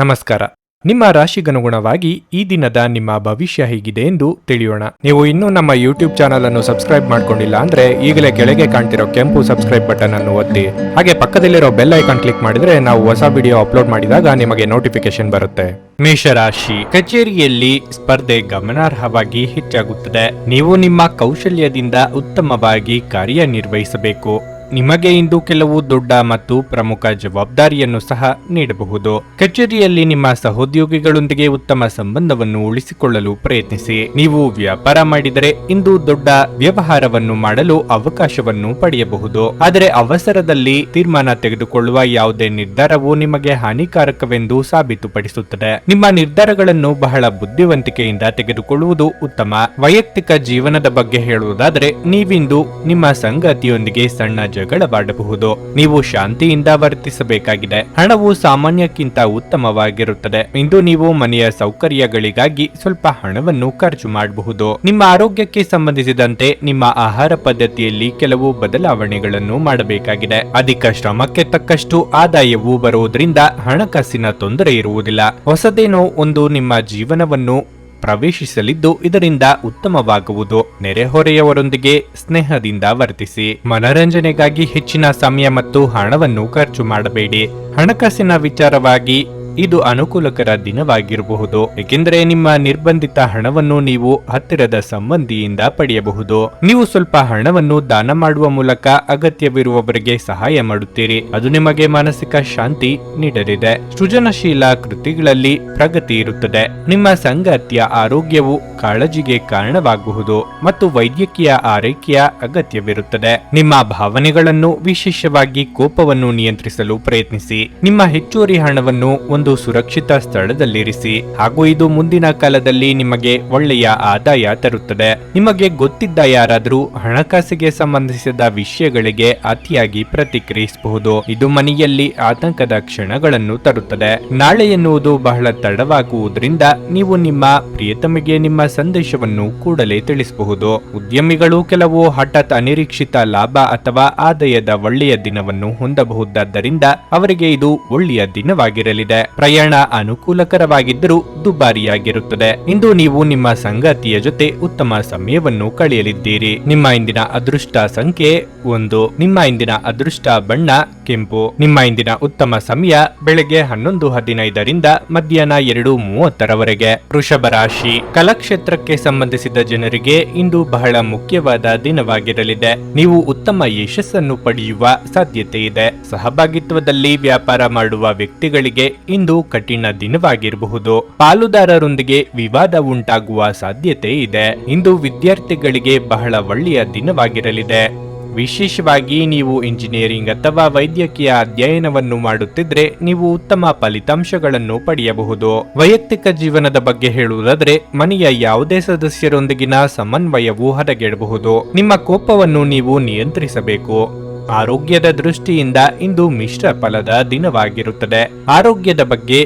ನಮಸ್ಕಾರ. ನಿಮ್ಮ ರಾಶಿಗನುಗುಣವಾಗಿ ಈ ದಿನದ ನಿಮ್ಮ ಭವಿಷ್ಯ ಹೇಗಿದೆ ಎಂದು ತಿಳಿಯೋಣ. ನೀವು ಇನ್ನೂ ನಮ್ಮ ಯೂಟ್ಯೂಬ್ ಚಾನಲ್ ಅನ್ನು ಸಬ್ಸ್ಕ್ರೈಬ್ ಮಾಡ್ಕೊಂಡಿಲ್ಲ ಅಂದ್ರೆ ಈಗಲೇ ಕೆಳಗೆ ಕಾಣ್ತಿರೋ ಕೆಂಪು ಸಬ್ಸ್ಕ್ರೈಬ್ ಬಟನ್ ಅನ್ನು ಒತ್ತಿ. ಹಾಗೆ ಪಕ್ಕದಲ್ಲಿರೋ ಬೆಲ್ ಐಕಾನ್ ಕ್ಲಿಕ್ ಮಾಡಿದ್ರೆ ನಾವು ಹೊಸ ವಿಡಿಯೋ ಅಪ್ಲೋಡ್ ಮಾಡಿದಾಗ ನಿಮಗೆ ನೋಟಿಫಿಕೇಶನ್ ಬರುತ್ತೆ. ಮೇಷರಾಶಿ, ಕಚೇರಿಯಲ್ಲಿ ಸ್ಪರ್ಧೆ ಗಮನಾರ್ಹವಾಗಿ ಹೆಚ್ಚಾಗುತ್ತದೆ. ನೀವು ನಿಮ್ಮ ಕೌಶಲ್ಯದಿಂದ ಉತ್ತಮವಾಗಿ ಕಾರ್ಯನಿರ್ವಹಿಸಬೇಕು. ನಿಮಗೆ ಇಂದು ಕೆಲವು ದೊಡ್ಡ ಮತ್ತು ಪ್ರಮುಖ ಜವಾಬ್ದಾರಿಯನ್ನು ಸಹ ನೀಡಬಹುದು. ಕಚೇರಿಯಲ್ಲಿ ನಿಮ್ಮ ಸಹೋದ್ಯೋಗಿಗಳೊಂದಿಗೆ ಉತ್ತಮ ಸಂಬಂಧವನ್ನು ಉಳಿಸಿಕೊಳ್ಳಲು ಪ್ರಯತ್ನಿಸಿ. ನೀವು ವ್ಯಾಪಾರ ಮಾಡಿದರೆ ಇಂದು ದೊಡ್ಡ ವ್ಯವಹಾರವನ್ನು ಮಾಡಲು ಅವಕಾಶವನ್ನು ಪಡೆಯಬಹುದು. ಆದರೆ ಅವಸರದಲ್ಲಿ ತೀರ್ಮಾನ ತೆಗೆದುಕೊಳ್ಳುವ ಯಾವುದೇ ನಿರ್ಧಾರವು ನಿಮಗೆ ಹಾನಿಕಾರಕವೆಂದು ಸಾಬೀತುಪಡಿಸುತ್ತದೆ. ನಿಮ್ಮ ನಿರ್ಧಾರಗಳನ್ನು ಬಹಳ ಬುದ್ಧಿವಂತಿಕೆಯಿಂದ ತೆಗೆದುಕೊಳ್ಳುವುದು ಉತ್ತಮ. ವೈಯಕ್ತಿಕ ಜೀವನದ ಬಗ್ಗೆ ಹೇಳುವುದಾದರೆ ನೀವಿಂದು ನಿಮ್ಮ ಸಂಗಾತಿಯೊಂದಿಗೆ ಸಣ್ಣ ಜಗಳವಾಡಬಹುದು. ನೀವು ಶಾಂತಿಯಿಂದ ವರ್ತಿಸಬೇಕಾಗಿದೆ. ಹಣವು ಸಾಮಾನ್ಯಕ್ಕಿಂತ ಉತ್ತಮವಾಗಿರುತ್ತದೆ. ಇಂದು ನೀವು ಮನೆಯ ಸೌಕರ್ಯಗಳಿಗಾಗಿ ಸ್ವಲ್ಪ ಹಣವನ್ನು ಖರ್ಚು ಮಾಡಬಹುದು. ನಿಮ್ಮ ಆರೋಗ್ಯಕ್ಕೆ ಸಂಬಂಧಿಸಿದಂತೆ ನಿಮ್ಮ ಆಹಾರ ಪದ್ಧತಿಯಲ್ಲಿ ಕೆಲವು ಬದಲಾವಣೆಗಳನ್ನು ಮಾಡಬೇಕಾಗಿದೆ. ಅಧಿಕ ಶ್ರಮಕ್ಕೆ ತಕ್ಕಷ್ಟು ಆದಾಯವು ಬರುವುದರಿಂದ ಹಣಕಾಸಿನ ತೊಂದರೆ ಇರುವುದಿಲ್ಲ. ಹೊಸದೇನೋ ಒಂದು ನಿಮ್ಮ ಜೀವನವನ್ನು ಪ್ರವೇಶಿಸಲಿದ್ದು ಇದರಿಂದ ಉತ್ತಮವಾಗುವುದು. ನೆರೆಹೊರೆಯವರೊಂದಿಗೆ ಸ್ನೇಹದಿಂದ ವರ್ತಿಸಿ. ಮನರಂಜನೆಗಾಗಿ ಹೆಚ್ಚಿನ ಸಮಯ ಮತ್ತು ಹಣವನ್ನು ಖರ್ಚು ಮಾಡಬೇಡಿ. ಹಣಕಾಸಿನ ವಿಚಾರವಾಗಿ ಇದು ಅನುಕೂಲಕರ ದಿನವಾಗಿರಬಹುದು, ಏಕೆಂದರೆ ನಿಮ್ಮ ನಿರ್ಬಂಧಿತ ಹಣವನ್ನು ನೀವು ಹತ್ತಿರದ ಸಂಬಂಧಿಯಿಂದ ಪಡೆಯಬಹುದು. ನೀವು ಸ್ವಲ್ಪ ಹಣವನ್ನು ದಾನ ಮಾಡುವ ಮೂಲಕ ಅಗತ್ಯವಿರುವವರಿಗೆ ಸಹಾಯ ಮಾಡುತ್ತೀರಿ. ಅದು ನಿಮಗೆ ಮಾನಸಿಕ ಶಾಂತಿ ನೀಡಲಿದೆ. ಸೃಜನಶೀಲ ಕೃತಿಗಳಲ್ಲಿ ಪ್ರಗತಿ ಇರುತ್ತದೆ. ನಿಮ್ಮ ಸಂಗಾತಿಯ ಆರೋಗ್ಯವು ಕಾಳಜಿಗೆ ಕಾರಣವಾಗಬಹುದು ಮತ್ತು ವೈದ್ಯಕೀಯ ಆರೈಕೆಯ ಅಗತ್ಯವಿರುತ್ತದೆ. ನಿಮ್ಮ ಭಾವನೆಗಳನ್ನು, ವಿಶೇಷವಾಗಿ ಕೋಪವನ್ನು ನಿಯಂತ್ರಿಸಲು ಪ್ರಯತ್ನಿಸಿ. ನಿಮ್ಮ ಹೆಚ್ಚುವರಿ ಹಣವನ್ನು ಒಂದು ಸುರಕ್ಷಿತ ಸ್ಥಳದಲ್ಲಿರಿಸಿ, ಹಾಗೂ ಇದು ಮುಂದಿನ ಕಾಲದಲ್ಲಿ ನಿಮಗೆ ಒಳ್ಳೆಯ ಆದಾಯ ತರುತ್ತದೆ. ನಿಮಗೆ ಗೊತ್ತಿದ್ದ ಯಾರಾದರೂ ಹಣಕಾಸಿಗೆ ಸಂಬಂಧಿಸಿದ ವಿಷಯಗಳಿಗೆ ಅತಿಯಾಗಿ ಪ್ರತಿಕ್ರಿಯಿಸಬಹುದು. ಇದು ಮನೆಯಲ್ಲಿ ಆತಂಕದ ಕ್ಷಣಗಳನ್ನು ತರುತ್ತದೆ. ನಾಳೆ ಎನ್ನುವುದು ಬಹಳ ತಡವಾಗುವುದರಿಂದ ನೀವು ನಿಮ್ಮ ಪ್ರಿಯತಮೆಗೆ ನಿಮ್ಮ ಸಂದೇಶವನ್ನು ಕೂಡಲೇ ತಿಳಿಸಬಹುದು. ಉದ್ಯಮಿಗಳು ಕೆಲವು ಹಠಾತ್ ಅನಿರೀಕ್ಷಿತ ಲಾಭ ಅಥವಾ ಆದಾಯದ ಒಳ್ಳೆಯ ದಿನವನ್ನು ಹೊಂದಬಹುದಾದ್ದರಿಂದ ಅವರಿಗೆ ಇದು ಒಳ್ಳೆಯ ದಿನವಾಗಿರಲಿದೆ. ಪ್ರಯಾಣ ಅನುಕೂಲಕರವಾಗಿದ್ದರೂ ದುಬಾರಿಯಾಗಿರುತ್ತದೆ. ಇಂದು ನೀವು ನಿಮ್ಮ ಸಂಗಾತಿಯ ಜೊತೆ ಉತ್ತಮ ಸಮಯವನ್ನು ಕಳೆಯಲಿದ್ದೀರಿ. ನಿಮ್ಮ ಇಂದಿನ ಅದೃಷ್ಟ ಸಂಖ್ಯೆ 1. ನಿಮ್ಮ ಇಂದಿನ ಅದೃಷ್ಟ ಬಣ್ಣ ಕೆಂಪು. ನಿಮ್ಮ ಇಂದಿನ ಉತ್ತಮ ಸಮಯ ಬೆಳಗ್ಗೆ 11:15 ಮಧ್ಯಾಹ್ನ 2:30 ವೃಷಭ ರಾಶಿ, ಕಲಾಕ್ಷೇತ್ರಕ್ಕೆ ಸಂಬಂಧಿಸಿದ ಜನರಿಗೆ ಇಂದು ಬಹಳ ಮುಖ್ಯವಾದ ದಿನವಾಗಿರಲಿದೆ. ನೀವು ಉತ್ತಮ ಯಶಸ್ಸನ್ನು ಪಡೆಯುವ ಸಾಧ್ಯತೆ ಇದೆ. ಸಹಭಾಗಿತ್ವದಲ್ಲಿ ವ್ಯಾಪಾರ ಮಾಡುವ ವ್ಯಕ್ತಿಗಳಿಗೆ ಇಂದು ಕಠಿಣ ದಿನವಾಗಿರಬಹುದು. ಪಾಲುದಾರರೊಂದಿಗೆ ವಿವಾದ ಉಂಟಾಗುವ ಸಾಧ್ಯತೆ ಇದೆ. ಇಂದು ವಿದ್ಯಾರ್ಥಿಗಳಿಗೆ ಬಹಳ ಒಳ್ಳೆಯ ದಿನವಾಗಿರಲಿದೆ. ವಿಶೇಷವಾಗಿ ನೀವು ಇಂಜಿನಿಯರಿಂಗ್ ಅಥವಾ ವೈದ್ಯಕೀಯ ಅಧ್ಯಯನವನ್ನು ಮಾಡುತ್ತಿದ್ರೆ ನೀವು ಉತ್ತಮ ಫಲಿತಾಂಶಗಳನ್ನು ಪಡೆಯಬಹುದು. ವೈಯಕ್ತಿಕ ಜೀವನದ ಬಗ್ಗೆ ಹೇಳುವುದಾದರೆ ಮನೆಯ ಯಾವುದೇ ಸದಸ್ಯರೊಂದಿಗಿನ ಸಮನ್ವಯವು ಹದಗೆಡಬಹುದು. ನಿಮ್ಮ ಕೋಪವನ್ನು ನೀವು ನಿಯಂತ್ರಿಸಬೇಕು. ಆರೋಗ್ಯದ ದೃಷ್ಟಿಯಿಂದ ಇಂದು ಮಿಶ್ರ ಫಲದ ದಿನವಾಗಿರುತ್ತದೆ. ಆರೋಗ್ಯದ ಬಗ್ಗೆ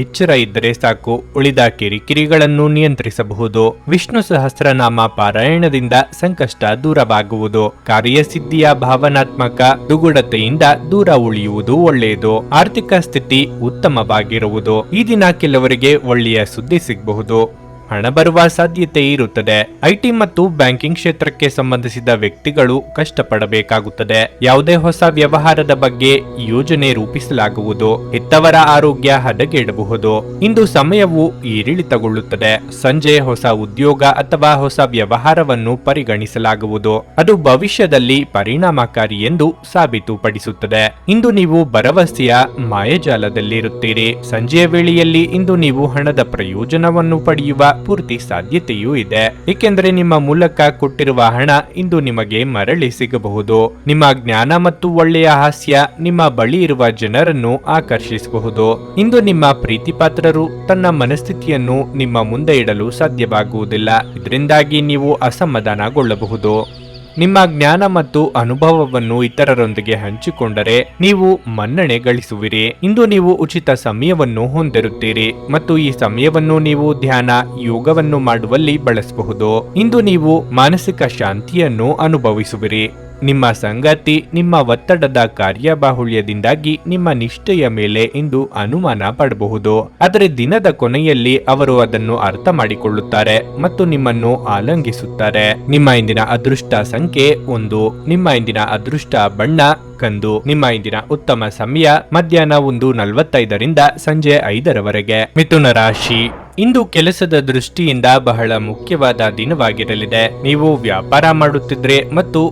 ಎಚ್ಚರ ಇದ್ದರೆ ಸಾಕು, ಉಳಿದ ಕಿರಿಕಿರಿಗಳನ್ನು ನಿಯಂತ್ರಿಸಬಹುದು. ವಿಷ್ಣು ಸಹಸ್ರನಾಮ ಪಾರಾಯಣದಿಂದ ಸಂಕಷ್ಟ ದೂರವಾಗುವುದು. ಕಾರ್ಯಸಿದ್ಧಿಯ ಭಾವನಾತ್ಮಕ ದುಗುಡತೆಯಿಂದ ದೂರ ಉಳಿಯುವುದು ಒಳ್ಳೆಯದು. ಆರ್ಥಿಕ ಸ್ಥಿತಿ ಉತ್ತಮವಾಗಿರುವುದು. ಈ ದಿನ ಕೆಲವರಿಗೆ ಒಳ್ಳೆಯ ಸುದ್ದಿ ಸಿಗಬಹುದು. ಹಣ ಬರುವ ಸಾಧ್ಯತೆ ಇರುತ್ತದೆ. ಐಟಿ ಮತ್ತು ಬ್ಯಾಂಕಿಂಗ್ ಕ್ಷೇತ್ರಕ್ಕೆ ಸಂಬಂಧಿಸಿದ ವ್ಯಕ್ತಿಗಳು ಕಷ್ಟಪಡಬೇಕಾಗುತ್ತದೆ. ಯಾವುದೇ ಹೊಸ ವ್ಯವಹಾರದ ಬಗ್ಗೆ ಯೋಜನೆ ರೂಪಿಸಲಾಗುವುದು. ಹೆತ್ತವರ ಆರೋಗ್ಯ ಹದಗೆಡಬಹುದು. ಇಂದು ಸಮಯವು ಏರಿಳಿತಗೊಳ್ಳುತ್ತದೆ. ಸಂಜೆ ಹೊಸ ಉದ್ಯೋಗ ಅಥವಾ ಹೊಸ ವ್ಯವಹಾರವನ್ನು ಪರಿಗಣಿಸಲಾಗುವುದು. ಅದು ಭವಿಷ್ಯದಲ್ಲಿ ಪರಿಣಾಮಕಾರಿ ಎಂದು ಸಾಬೀತುಪಡಿಸುತ್ತದೆ. ಇಂದು ನೀವು ಭರವಸೆಯ ಮಾಯಜಾಲದಲ್ಲಿರುತ್ತೀರಿ. ಸಂಜೆಯ ವೇಳೆಯಲ್ಲಿ ಇಂದು ನೀವು ಹಣದ ಪ್ರಯೋಜನವನ್ನು ಪಡೆಯುವ ಪೂರ್ತಿ ಸಾಧ್ಯತೆಯೂ ಇದೆ, ಏಕೆಂದರೆ ನಿಮ್ಮ ಮೂಲಕ ಕೊಟ್ಟಿರುವ ಹಣ ಇಂದು ನಿಮಗೆ ಮರಳಿ ಸಿಗಬಹುದು. ನಿಮ್ಮ ಜ್ಞಾನ ಮತ್ತು ಒಳ್ಳೆಯ ಹಾಸ್ಯ ನಿಮ್ಮ ಬಳಿ ಇರುವ ಜನರನ್ನು ಆಕರ್ಷಿಸಬಹುದು. ಇಂದು ನಿಮ್ಮ ಪ್ರೀತಿಪಾತ್ರರು ತನ್ನ ಮನಸ್ಥಿತಿಯನ್ನು ನಿಮ್ಮ ಮುಂದೆ ಇಡಲು ಸಾಧ್ಯವಾಗುವುದಿಲ್ಲ. ಇದರಿಂದಾಗಿ ನೀವು ಅಸಮಾಧಾನಗೊಳ್ಳಬಹುದು. ನಿಮ್ಮ ಜ್ಞಾನ ಮತ್ತು ಅನುಭವವನ್ನು ಇತರರೊಂದಿಗೆ ಹಂಚಿಕೊಂಡರೆ ನೀವು ಮನ್ನಣೆ ಗಳಿಸುವಿರಿ. ಇಂದು ನೀವು ಉಚಿತ ಸಮಯವನ್ನು ಹೊಂದಿರುತ್ತೀರಿ ಮತ್ತು ಈ ಸಮಯವನ್ನು ನೀವು ಧ್ಯಾನ, ಯೋಗವನ್ನು ಮಾಡುವಲ್ಲಿ ಬಳಸಬಹುದು. ಇಂದು ನೀವು ಮಾನಸಿಕ ಶಾಂತಿಯನ್ನು ಅನುಭವಿಸುವಿರಿ. ನಿಮ್ಮ ಸಂಗಾತಿ ನಿಮ್ಮ ಒತ್ತಡದ ಕಾರ್ಯಬಾಹುಳ್ಯದಿಂದಾಗಿ ನಿಮ್ಮ ನಿಷ್ಠೆಯ ಮೇಲೆ ಇಂದು ಅನುಮಾನ ಪಡಬಹುದು. ಆದರೆ ದಿನದ ಕೊನೆಯಲ್ಲಿ ಅವರು ಅದನ್ನು ಅರ್ಥ ಮಾಡಿಕೊಳ್ಳುತ್ತಾರೆ ಮತ್ತು ನಿಮ್ಮನ್ನು ಆಲಂಗಿಸುತ್ತಾರೆ. ನಿಮ್ಮ ಇಂದಿನ ಅದೃಷ್ಟ ಸಂಖ್ಯೆ 1. ನಿಮ್ಮ ಇಂದಿನ ಅದೃಷ್ಟ ಬಣ್ಣ ಕಂದು. ನಿಮ್ಮ ಇಂದಿನ ಉತ್ತಮ ಸಮಯ ಮಧ್ಯಾಹ್ನ 1:45 ಸಂಜೆ 5ರವರೆಗೆ. ಮಿಥುನ ರಾಶಿ, ಇಂದು ಕೆಲಸದ ದೃಷ್ಟಿಯಿಂದ ಬಹಳ ಮುಖ್ಯವಾದ ದಿನವಾಗಿರಲಿದೆ. ನೀವು ವ್ಯಾಪಾರ ಮಾಡುತ್ತಿದ್ರೆ ಮತ್ತು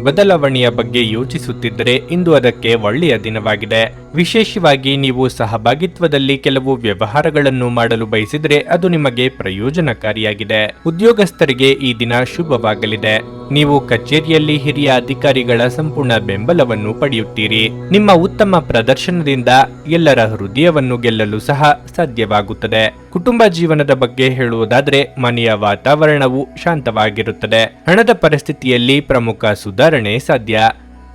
ಬದಲಾವಣೆಯ ಬಗ್ಗೆ ಯೋಚಿಸುತ್ತಿದ್ದರೆ ಇಂದು ಅದಕ್ಕೆ ಒಳ್ಳೆಯ ದಿನವಾಗಿದೆ. ವಿಶೇಷವಾಗಿ ನೀವು ಸಹಭಾಗಿತ್ವದಲ್ಲಿ ಕೆಲವು ವ್ಯವಹಾರಗಳನ್ನು ಮಾಡಲು ಬಯಸಿದರೆ ಅದು ನಿಮಗೆ ಪ್ರಯೋಜನಕಾರಿಯಾಗಿದೆ. ಉದ್ಯೋಗಸ್ಥರಿಗೆ ಈ ದಿನ ಶುಭವಾಗಲಿದೆ. ನೀವು ಕಚೇರಿಯಲ್ಲಿ ಹಿರಿಯ ಅಧಿಕಾರಿಗಳ ಸಂಪೂರ್ಣ ಬೆಂಬಲವನ್ನು ಪಡೆಯುತ್ತೀರಿ. ನಿಮ್ಮ ಉತ್ತಮ ಪ್ರದರ್ಶನದಿಂದ ಎಲ್ಲರ ಹೃದಯವನ್ನು ಗೆಲ್ಲಲು ಸಹ ಸಾಧ್ಯವಾಗುತ್ತದೆ. ಕುಟುಂಬ ಜೀವನದ ಬಗ್ಗೆ ಹೇಳುವುದಾದರೆ ಮನೆಯ ವಾತಾವರಣವು ಶಾಂತವಾಗಿರುತ್ತದೆ. ಹಣದ ಪರಿಸ್ಥಿತಿಯಲ್ಲಿ ಪ್ರಮುಖ ಸುಧಾರಣೆ ಸಾಧ್ಯ.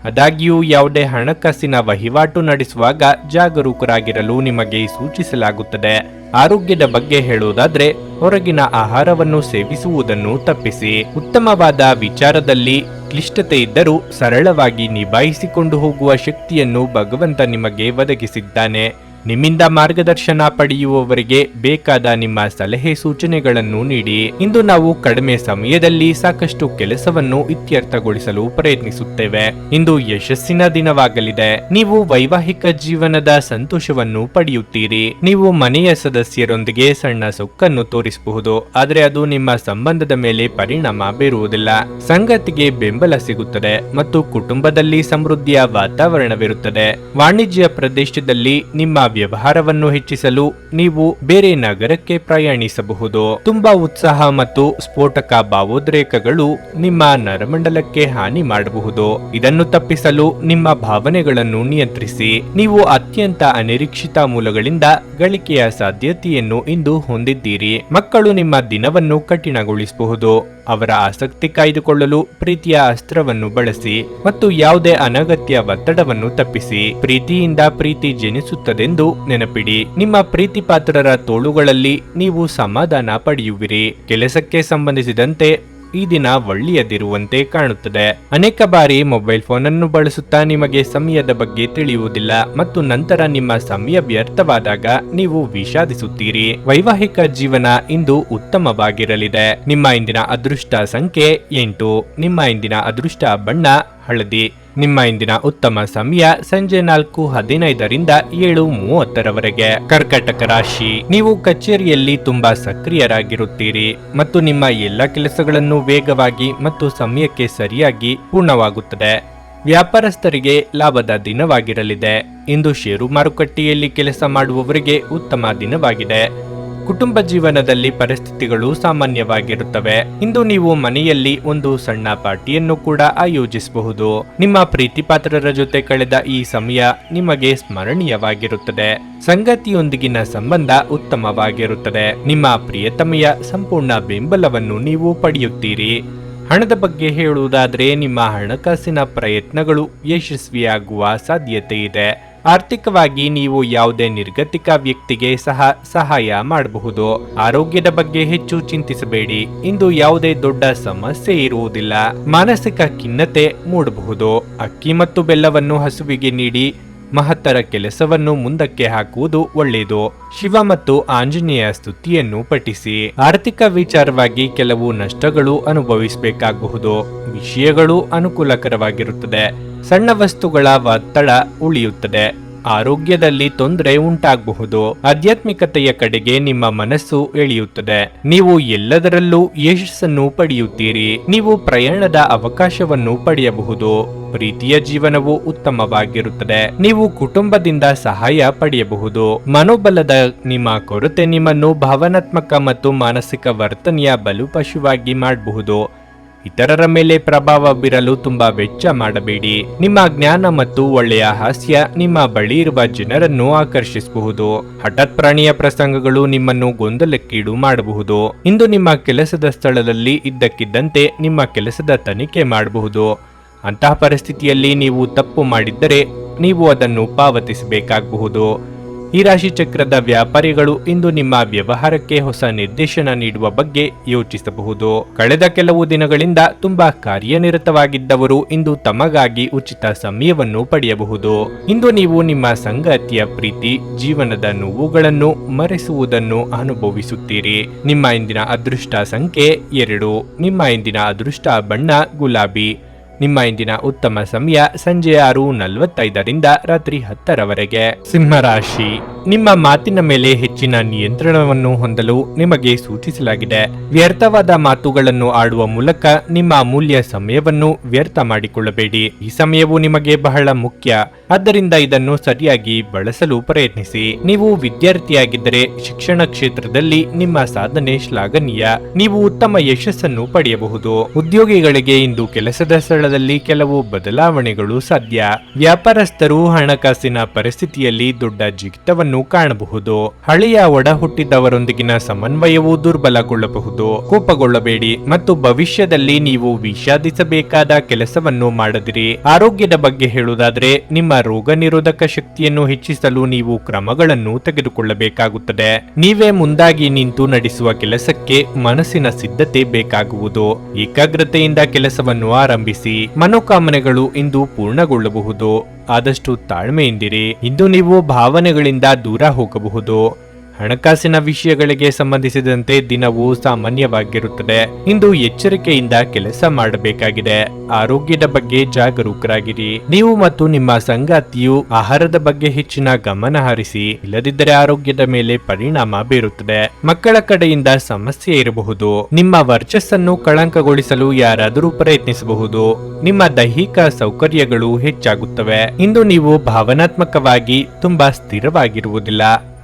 ಆದಾಗ್ಯೂ ಯಾವುದೇ ಹಣಕಾಸಿನ ವಹಿವಾಟು ನಡೆಸುವಾಗ ಜಾಗರೂಕರಾಗಿರಲು ನಿಮಗೆ ಸೂಚಿಸಲಾಗುತ್ತದೆ. ಆರೋಗ್ಯದ ಬಗ್ಗೆ ಹೇಳುವುದಾದ್ರೆ ಹೊರಗಿನ ಆಹಾರವನ್ನು ಸೇವಿಸುವುದನ್ನು ತಪ್ಪಿಸಿ. ಉತ್ತಮವಾದ ವಿಚಾರದಲ್ಲಿ ಕ್ಲಿಷ್ಟತೆ ಇದ್ದರೂ ಸರಳವಾಗಿ ನಿಭಾಯಿಸಿಕೊಂಡು ಹೋಗುವ ಶಕ್ತಿಯನ್ನು ಭಗವಂತ ನಿಮಗೆ ಒದಗಿಸಿದ್ದಾನೆ. ನಿಮ್ಮಿಂದ ಮಾರ್ಗದರ್ಶನ ಪಡೆಯುವವರಿಗೆ ಬೇಕಾದ ನಿಮ್ಮ ಸಲಹೆ ಸೂಚನೆಗಳನ್ನು ನೀಡಿ. ಇಂದು ನಾವು ಕಡಿಮೆ ಸಮಯದಲ್ಲಿ ಸಾಕಷ್ಟು ಕೆಲಸವನ್ನು ಇತ್ಯರ್ಥಗೊಳಿಸಲು ಪ್ರಯತ್ನಿಸುತ್ತೇವೆ. ಇಂದು ಯಶಸ್ಸಿನ ದಿನವಾಗಲಿದೆ. ನೀವು ವೈವಾಹಿಕ ಜೀವನದ ಸಂತೋಷವನ್ನು ಪಡೆಯುತ್ತೀರಿ. ನೀವು ಮನೆಯ ಸದಸ್ಯರೊಂದಿಗೆ ಸಣ್ಣ ಸೊಕ್ಕನ್ನು ತೋರಿಸಬಹುದು, ಆದರೆ ಅದು ನಿಮ್ಮ ಸಂಬಂಧದ ಮೇಲೆ ಪರಿಣಾಮ ಬೀರುವುದಿಲ್ಲ. ಸಂಗಾತಿಗೆ ಬೆಂಬಲ ಸಿಗುತ್ತದೆ ಮತ್ತು ಕುಟುಂಬದಲ್ಲಿ ಸಮೃದ್ಧಿಯ ವಾತಾವರಣವಿರುತ್ತದೆ. ವಾಣಿಜ್ಯ ಪ್ರದೇಶದಲ್ಲಿ ನಿಮ್ಮ ವ್ಯವಹಾರವನ್ನು ಹೆಚ್ಚಿಸಲು ನೀವು ಬೇರೆ ನಗರಕ್ಕೆ ಪ್ರಯಾಣಿಸಬಹುದು. ತುಂಬಾ ಉತ್ಸಾಹ ಮತ್ತು ಸ್ಫೋಟಕ ಭಾವೋದ್ರೇಕಗಳು ನಿಮ್ಮ ನರಮಂಡಲಕ್ಕೆ ಹಾನಿ ಮಾಡಬಹುದು. ಇದನ್ನು ತಪ್ಪಿಸಲು ನಿಮ್ಮ ಭಾವನೆಗಳನ್ನು ನಿಯಂತ್ರಿಸಿ. ನೀವು ಅತ್ಯಂತ ಅನಿರೀಕ್ಷಿತ ಮೂಲಗಳಿಂದ ಗಳಿಕೆಯ ಸಾಧ್ಯತೆಯನ್ನು ಇಂದು ಹೊಂದಿದ್ದೀರಿ. ಮಕ್ಕಳು ನಿಮ್ಮ ದಿನವನ್ನು ಕಠಿಣಗೊಳಿಸಬಹುದು. ಅವರ ಆಸಕ್ತಿ ಕಾಯ್ದುಕೊಳ್ಳಲು ಪ್ರೀತಿಯ ಅಸ್ತ್ರವನ್ನು ಬಳಸಿ ಮತ್ತು ಯಾವುದೇ ಅನಗತ್ಯ ಒತ್ತಡವನ್ನು ತಪ್ಪಿಸಿ. ಪ್ರೀತಿಯಿಂದ ಪ್ರೀತಿ ಜನಿಸುತ್ತದೆಂದು ನೆನಪಿಡಿ. ನಿಮ್ಮ ಪ್ರೀತಿ ಪಾತ್ರರ ತೋಳುಗಳಲ್ಲಿ ನೀವು ಸಮಾಧಾನ ಪಡೆಯುವಿರಿ. ಕೆಲಸಕ್ಕೆ ಸಂಬಂಧಿಸಿದಂತೆ ಈ ದಿನ ಒಳ್ಳೆಯದಿರುವಂತೆ ಕಾಣುತ್ತದೆ. ಅನೇಕ ಬಾರಿ ಮೊಬೈಲ್ ಫೋನ್ ಅನ್ನು ಬಳಸುತ್ತಾ ನಿಮಗೆ ಸಮಯದ ಬಗ್ಗೆ ತಿಳಿಯುವುದಿಲ್ಲ ಮತ್ತು ನಂತರ ನಿಮ್ಮ ಸಮಯ ವ್ಯರ್ಥವಾದಾಗ ನೀವು ವಿಷಾದಿಸುತ್ತೀರಿ. ವೈವಾಹಿಕ ಜೀವನ ಇಂದು ಉತ್ತಮವಾಗಿರಲಿದೆ. ನಿಮ್ಮ ಇಂದಿನ ಅದೃಷ್ಟ ಸಂಖ್ಯೆ 8. ನಿಮ್ಮ ಇಂದಿನ ಅದೃಷ್ಟ ಬಣ್ಣ ಹಳದಿ. ನಿಮ್ಮ ಇಂದಿನ ಉತ್ತಮ ಸಮಯ ಸಂಜೆ 4:15 7:30ರವರೆಗೆ. ಕರ್ಕಾಟಕ ರಾಶಿ, ನೀವು ಕಚೇರಿಯಲ್ಲಿ ತುಂಬಾ ಸಕ್ರಿಯರಾಗಿರುತ್ತೀರಿ ಮತ್ತು ನಿಮ್ಮ ಎಲ್ಲ ಕೆಲಸಗಳನ್ನು ವೇಗವಾಗಿ ಮತ್ತು ಸಮಯಕ್ಕೆ ಸರಿಯಾಗಿ ಪೂರ್ಣವಾಗುತ್ತದೆ. ವ್ಯಾಪಾರಸ್ಥರಿಗೆ ಲಾಭದ ದಿನವಾಗಿರಲಿದೆ. ಇಂದು ಷೇರು ಮಾರುಕಟ್ಟೆಯಲ್ಲಿ ಕೆಲಸ ಮಾಡುವವರಿಗೆ ಉತ್ತಮ ದಿನವಾಗಿದೆ. ಕುಟುಂಬ ಜೀವನದಲ್ಲಿ ಪರಿಸ್ಥಿತಿಗಳು ಸಾಮಾನ್ಯವಾಗಿರುತ್ತವೆ. ಇಂದು ನೀವು ಮನೆಯಲ್ಲಿ ಒಂದು ಸಣ್ಣ ಪಾರ್ಟಿಯನ್ನು ಕೂಡ ಆಯೋಜಿಸಬಹುದು. ನಿಮ್ಮ ಪ್ರೀತಿಪಾತ್ರರ ಜೊತೆ ಕಳೆದ ಈ ಸಮಯ ನಿಮಗೆ ಸ್ಮರಣೀಯವಾಗಿರುತ್ತದೆ. ಸಂಗಾತಿಯೊಂದಿಗಿನ ಸಂಬಂಧ ಉತ್ತಮವಾಗಿರುತ್ತದೆ. ನಿಮ್ಮ ಪ್ರಿಯತಮೆಯ ಸಂಪೂರ್ಣ ಬೆಂಬಲವನ್ನು ನೀವು ಪಡೆಯುತ್ತೀರಿ. ಹಣದ ಬಗ್ಗೆ ಹೇಳುವುದಾದರೆ ನಿಮ್ಮ ಹಣಕಾಸಿನ ಪ್ರಯತ್ನಗಳು ಯಶಸ್ವಿಯಾಗುವ ಸಾಧ್ಯತೆ ಇದೆ. ಆರ್ಥಿಕವಾಗಿ ನೀವು ಯಾವುದೇ ನಿರ್ಗತಿಕ ವ್ಯಕ್ತಿಗೆ ಸಹಾಯ ಮಾಡಬಹುದು. ಆರೋಗ್ಯದ ಬಗ್ಗೆ ಹೆಚ್ಚು ಚಿಂತಿಸಬೇಡಿ. ಇಂದು ಯಾವುದೇ ದೊಡ್ಡ ಸಮಸ್ಯೆ ಇರುವುದಿಲ್ಲ. ಮಾನಸಿಕ ಖಿನ್ನತೆ ಮೂಡಬಹುದು. ಅಕ್ಕಿ ಮತ್ತು ಬೆಲ್ಲವನ್ನು ಹಸುವಿಗೆ ನೀಡಿ ಮಹತ್ತರ ಕೆಲಸವನ್ನು ಮುಂದಕ್ಕೆ ಹಾಕುವುದು ಒಳ್ಳೆಯದು. ಶಿವ ಮತ್ತು ಆಂಜನೇಯ ಸ್ತುತಿಯನ್ನು ಪಠಿಸಿ. ಆರ್ಥಿಕ ವಿಚಾರವಾಗಿ ಕೆಲವು ನಷ್ಟಗಳು ಅನುಭವಿಸಬೇಕಾಗಬಹುದು. ವಿಷಯಗಳು ಅನುಕೂಲಕರವಾಗಿರುತ್ತದೆ. ಸಣ್ಣ ವಸ್ತುಗಳ ಒತ್ತಡ ಉಳಿಯುತ್ತದೆ. ಆರೋಗ್ಯದಲ್ಲಿ ತೊಂದರೆ ಉಂಟಾಗಬಹುದು. ಆಧ್ಯಾತ್ಮಿಕತೆಯ ಕಡೆಗೆ ನಿಮ್ಮ ಮನಸ್ಸು ಎಳೆಯುತ್ತದೆ. ನೀವು ಎಲ್ಲದರಲ್ಲೂ ಯಶಸ್ಸನ್ನು ಪಡೆಯುತ್ತೀರಿ. ನೀವು ಪ್ರಯಾಣದ ಅವಕಾಶವನ್ನು ಪಡೆಯಬಹುದು. ಪ್ರೀತಿಯ ಜೀವನವು ಉತ್ತಮವಾಗಿರುತ್ತದೆ. ನೀವು ಕುಟುಂಬದಿಂದ ಸಹಾಯ ಪಡೆಯಬಹುದು. ಮನೋಬಲದ ನಿಮ್ಮ ಕೊರತೆ ನಿಮ್ಮನ್ನು ಭಾವನಾತ್ಮಕ ಮತ್ತು ಮಾನಸಿಕ ವರ್ತನೆಯ ಬಲುಪಶುವಾಗಿ ಮಾಡಬಹುದು. ಇತರರ ಮೇಲೆ ಪ್ರಭಾವ ಬೀರಲು ತುಂಬಾ ವೆಚ್ಚ ಮಾಡಬೇಡಿ. ನಿಮ್ಮ ಜ್ಞಾನ ಮತ್ತು ಒಳ್ಳೆಯ ಹಾಸ್ಯ ನಿಮ್ಮ ಬಳಿ ಇರುವ ಜನರನ್ನು ಆಕರ್ಷಿಸಬಹುದು. ಹಠಾತ್ ಪ್ರಾಣಿಯ ಪ್ರಸಂಗಗಳು ನಿಮ್ಮನ್ನು ಗೊಂದಲಕ್ಕೀಡು ಮಾಡಬಹುದು. ಇಂದು ನಿಮ್ಮ ಕೆಲಸದ ಸ್ಥಳದಲ್ಲಿ ಇದ್ದಕ್ಕಿದ್ದಂತೆ ನಿಮ್ಮ ಕೆಲಸದ ತನಿಖೆ ಮಾಡಬಹುದು. ಅಂತಹ ಪರಿಸ್ಥಿತಿಯಲ್ಲಿ ನೀವು ತಪ್ಪು ಮಾಡಿದ್ದರೆ ನೀವು ಅದನ್ನು ಪಾವತಿಸಬೇಕಾಗಬಹುದು. ಈ ರಾಶಿ ಚಕ್ರದ ವ್ಯಾಪಾರಿಗಳು ಇಂದು ನಿಮ್ಮ ವ್ಯವಹಾರಕ್ಕೆ ಹೊಸ ನಿರ್ದೇಶನ ನೀಡುವ ಬಗ್ಗೆ ಯೋಚಿಸಬಹುದು. ಕಳೆದ ಕೆಲವು ದಿನಗಳಿಂದ ತುಂಬಾ ಕಾರ್ಯನಿರತವಾಗಿದ್ದವರು ಇಂದು ತಮಗಾಗಿ ಉಚಿತ ಸಮಯವನ್ನು ಪಡೆಯಬಹುದು. ಇಂದು ನೀವು ನಿಮ್ಮ ಸಂಗಾತಿಯ ಪ್ರೀತಿ, ಜೀವನದ ನೋವುಗಳನ್ನು ಮರೆಸುವುದನ್ನು ಅನುಭವಿಸುತ್ತೀರಿ. ನಿಮ್ಮ ಇಂದಿನ ಅದೃಷ್ಟ ಸಂಖ್ಯೆ 2. ನಿಮ್ಮ ಇಂದಿನ ಅದೃಷ್ಟ ಬಣ್ಣ ಗುಲಾಬಿ. ನಿಮ್ಮ ಇಂದಿನ ಉತ್ತಮ ಸಮಯ ಸಂಜೆ 6:45ರಿಂದ ರಾತ್ರಿ 10ರವರೆಗೆ. ಸಿಂಹರಾಶಿ, ನಿಮ್ಮ ಮಾತಿನ ಮೇಲೆ ಹೆಚ್ಚಿನ ನಿಯಂತ್ರಣವನ್ನು ಹೊಂದಲು ನಿಮಗೆ ಸೂಚಿಸಲಾಗಿದೆ. ವ್ಯರ್ಥವಾದ ಮಾತುಗಳನ್ನು ಆಡುವ ಮೂಲಕ ನಿಮ್ಮ ಅಮೂಲ್ಯ ಸಮಯವನ್ನು ವ್ಯರ್ಥ ಮಾಡಿಕೊಳ್ಳಬೇಡಿ. ಈ ಸಮಯವು ನಿಮಗೆ ಬಹಳ ಮುಖ್ಯ, ಆದ್ದರಿಂದ ಇದನ್ನು ಸರಿಯಾಗಿ ಬಳಸಲು ಪ್ರಯತ್ನಿಸಿ. ನೀವು ವಿದ್ಯಾರ್ಥಿಯಾಗಿದ್ದರೆ ಶಿಕ್ಷಣ ಕ್ಷೇತ್ರದಲ್ಲಿ ನಿಮ್ಮ ಸಾಧನೆ ಶ್ಲಾಘನೀಯ. ನೀವು ಉತ್ತಮ ಯಶಸ್ಸನ್ನು ಪಡೆಯಬಹುದು. ಉದ್ಯೋಗಿಗಳಿಗೆ ಇಂದು ಕೆಲಸದ ಸ್ಥಳದಲ್ಲಿ ಕೆಲವು ಬದಲಾವಣೆಗಳು ಸಾಧ್ಯ. ವ್ಯಾಪಾರಸ್ಥರು ಹಣಕಾಸಿನ ಪರಿಸ್ಥಿತಿಯಲ್ಲಿ ದೊಡ್ಡ ಜಿಗಿತವನ್ನು ಕಾಣಬಹುದು. ಹಳೆಯ ಒಡ ಹುಟ್ಟಿದವರೊಂದಿಗಿನ ಸಮನ್ವಯವು ದುರ್ಬಲಗೊಳ್ಳಬಹುದು. ಕೋಪಗೊಳ್ಳಬೇಡಿ ಮತ್ತು ಭವಿಷ್ಯದಲ್ಲಿ ನೀವು ವಿಷಾದಿಸಬೇಕಾದ ಕೆಲಸವನ್ನು ಮಾಡದಿರಿ. ಆರೋಗ್ಯದ ಬಗ್ಗೆ ಹೇಳುವುದಾದರೆ, ನಿಮ್ಮ ರೋಗ ನಿರೋಧಕ ಶಕ್ತಿಯನ್ನು ಹೆಚ್ಚಿಸಲು ನೀವು ಕ್ರಮಗಳನ್ನು ತೆಗೆದುಕೊಳ್ಳಬೇಕಾಗುತ್ತದೆ. ನೀವೇ ಮುಂದಾಗಿ ನಿಂತು ನಡೆಸುವ ಕೆಲಸಕ್ಕೆ ಮನಸ್ಸಿನ ಸಿದ್ಧತೆ ಬೇಕಾಗುವುದು. ಏಕಾಗ್ರತೆಯಿಂದ ಕೆಲಸವನ್ನು ಆರಂಭಿಸಿ. ಮನೋಕಾಮನೆಗಳು ಇಂದು ಪೂರ್ಣಗೊಳ್ಳಬಹುದು. ಆದಷ್ಟು ತಾಳ್ಮೆಯಿಂದಿರಿ. ಇಂದು ನೀವು ಭಾವನೆಗಳಿಂದ ದೂರ ಹೋಗಬಹುದು. ಹಣಕಾಸಿನ ವಿಷಯಗಳಿಗೆ ಸಂಬಂಧಿಸಿದಂತೆ ದಿನವೂ ಸಾಮಾನ್ಯವಾಗಿರುತ್ತದೆ. ಇಂದು ಎಚ್ಚರಿಕೆಯಿಂದ ಕೆಲಸ ಮಾಡಬೇಕಾಗಿದೆ. ಆರೋಗ್ಯದ ಬಗ್ಗೆ ಜಾಗರೂಕರಾಗಿರಿ. ನೀವು ಮತ್ತು ನಿಮ್ಮ ಸಂಗಾತಿಯು ಆಹಾರದ ಬಗ್ಗೆ ಹೆಚ್ಚಿನ ಗಮನ ಹರಿಸಿ, ಇಲ್ಲದಿದ್ದರೆ ಆರೋಗ್ಯದ ಮೇಲೆ ಪರಿಣಾಮ ಬೀರುತ್ತದೆ. ಮಕ್ಕಳ ಕಡೆಯಿಂದ ಸಮಸ್ಯೆ ಇರಬಹುದು. ನಿಮ್ಮ ವರ್ಚಸ್ಸನ್ನು ಕಳಂಕಗೊಳಿಸಲು ಯಾರಾದರೂ ಪ್ರಯತ್ನಿಸಬಹುದು. ನಿಮ್ಮ ದೈಹಿಕ ಸೌಕರ್ಯಗಳು ಹೆಚ್ಚಾಗುತ್ತವೆ. ಇಂದು ನೀವು ಭಾವನಾತ್ಮಕವಾಗಿ ತುಂಬಾ ಸ್ಥಿರವಾಗಿರುವುದಿಲ್ಲ.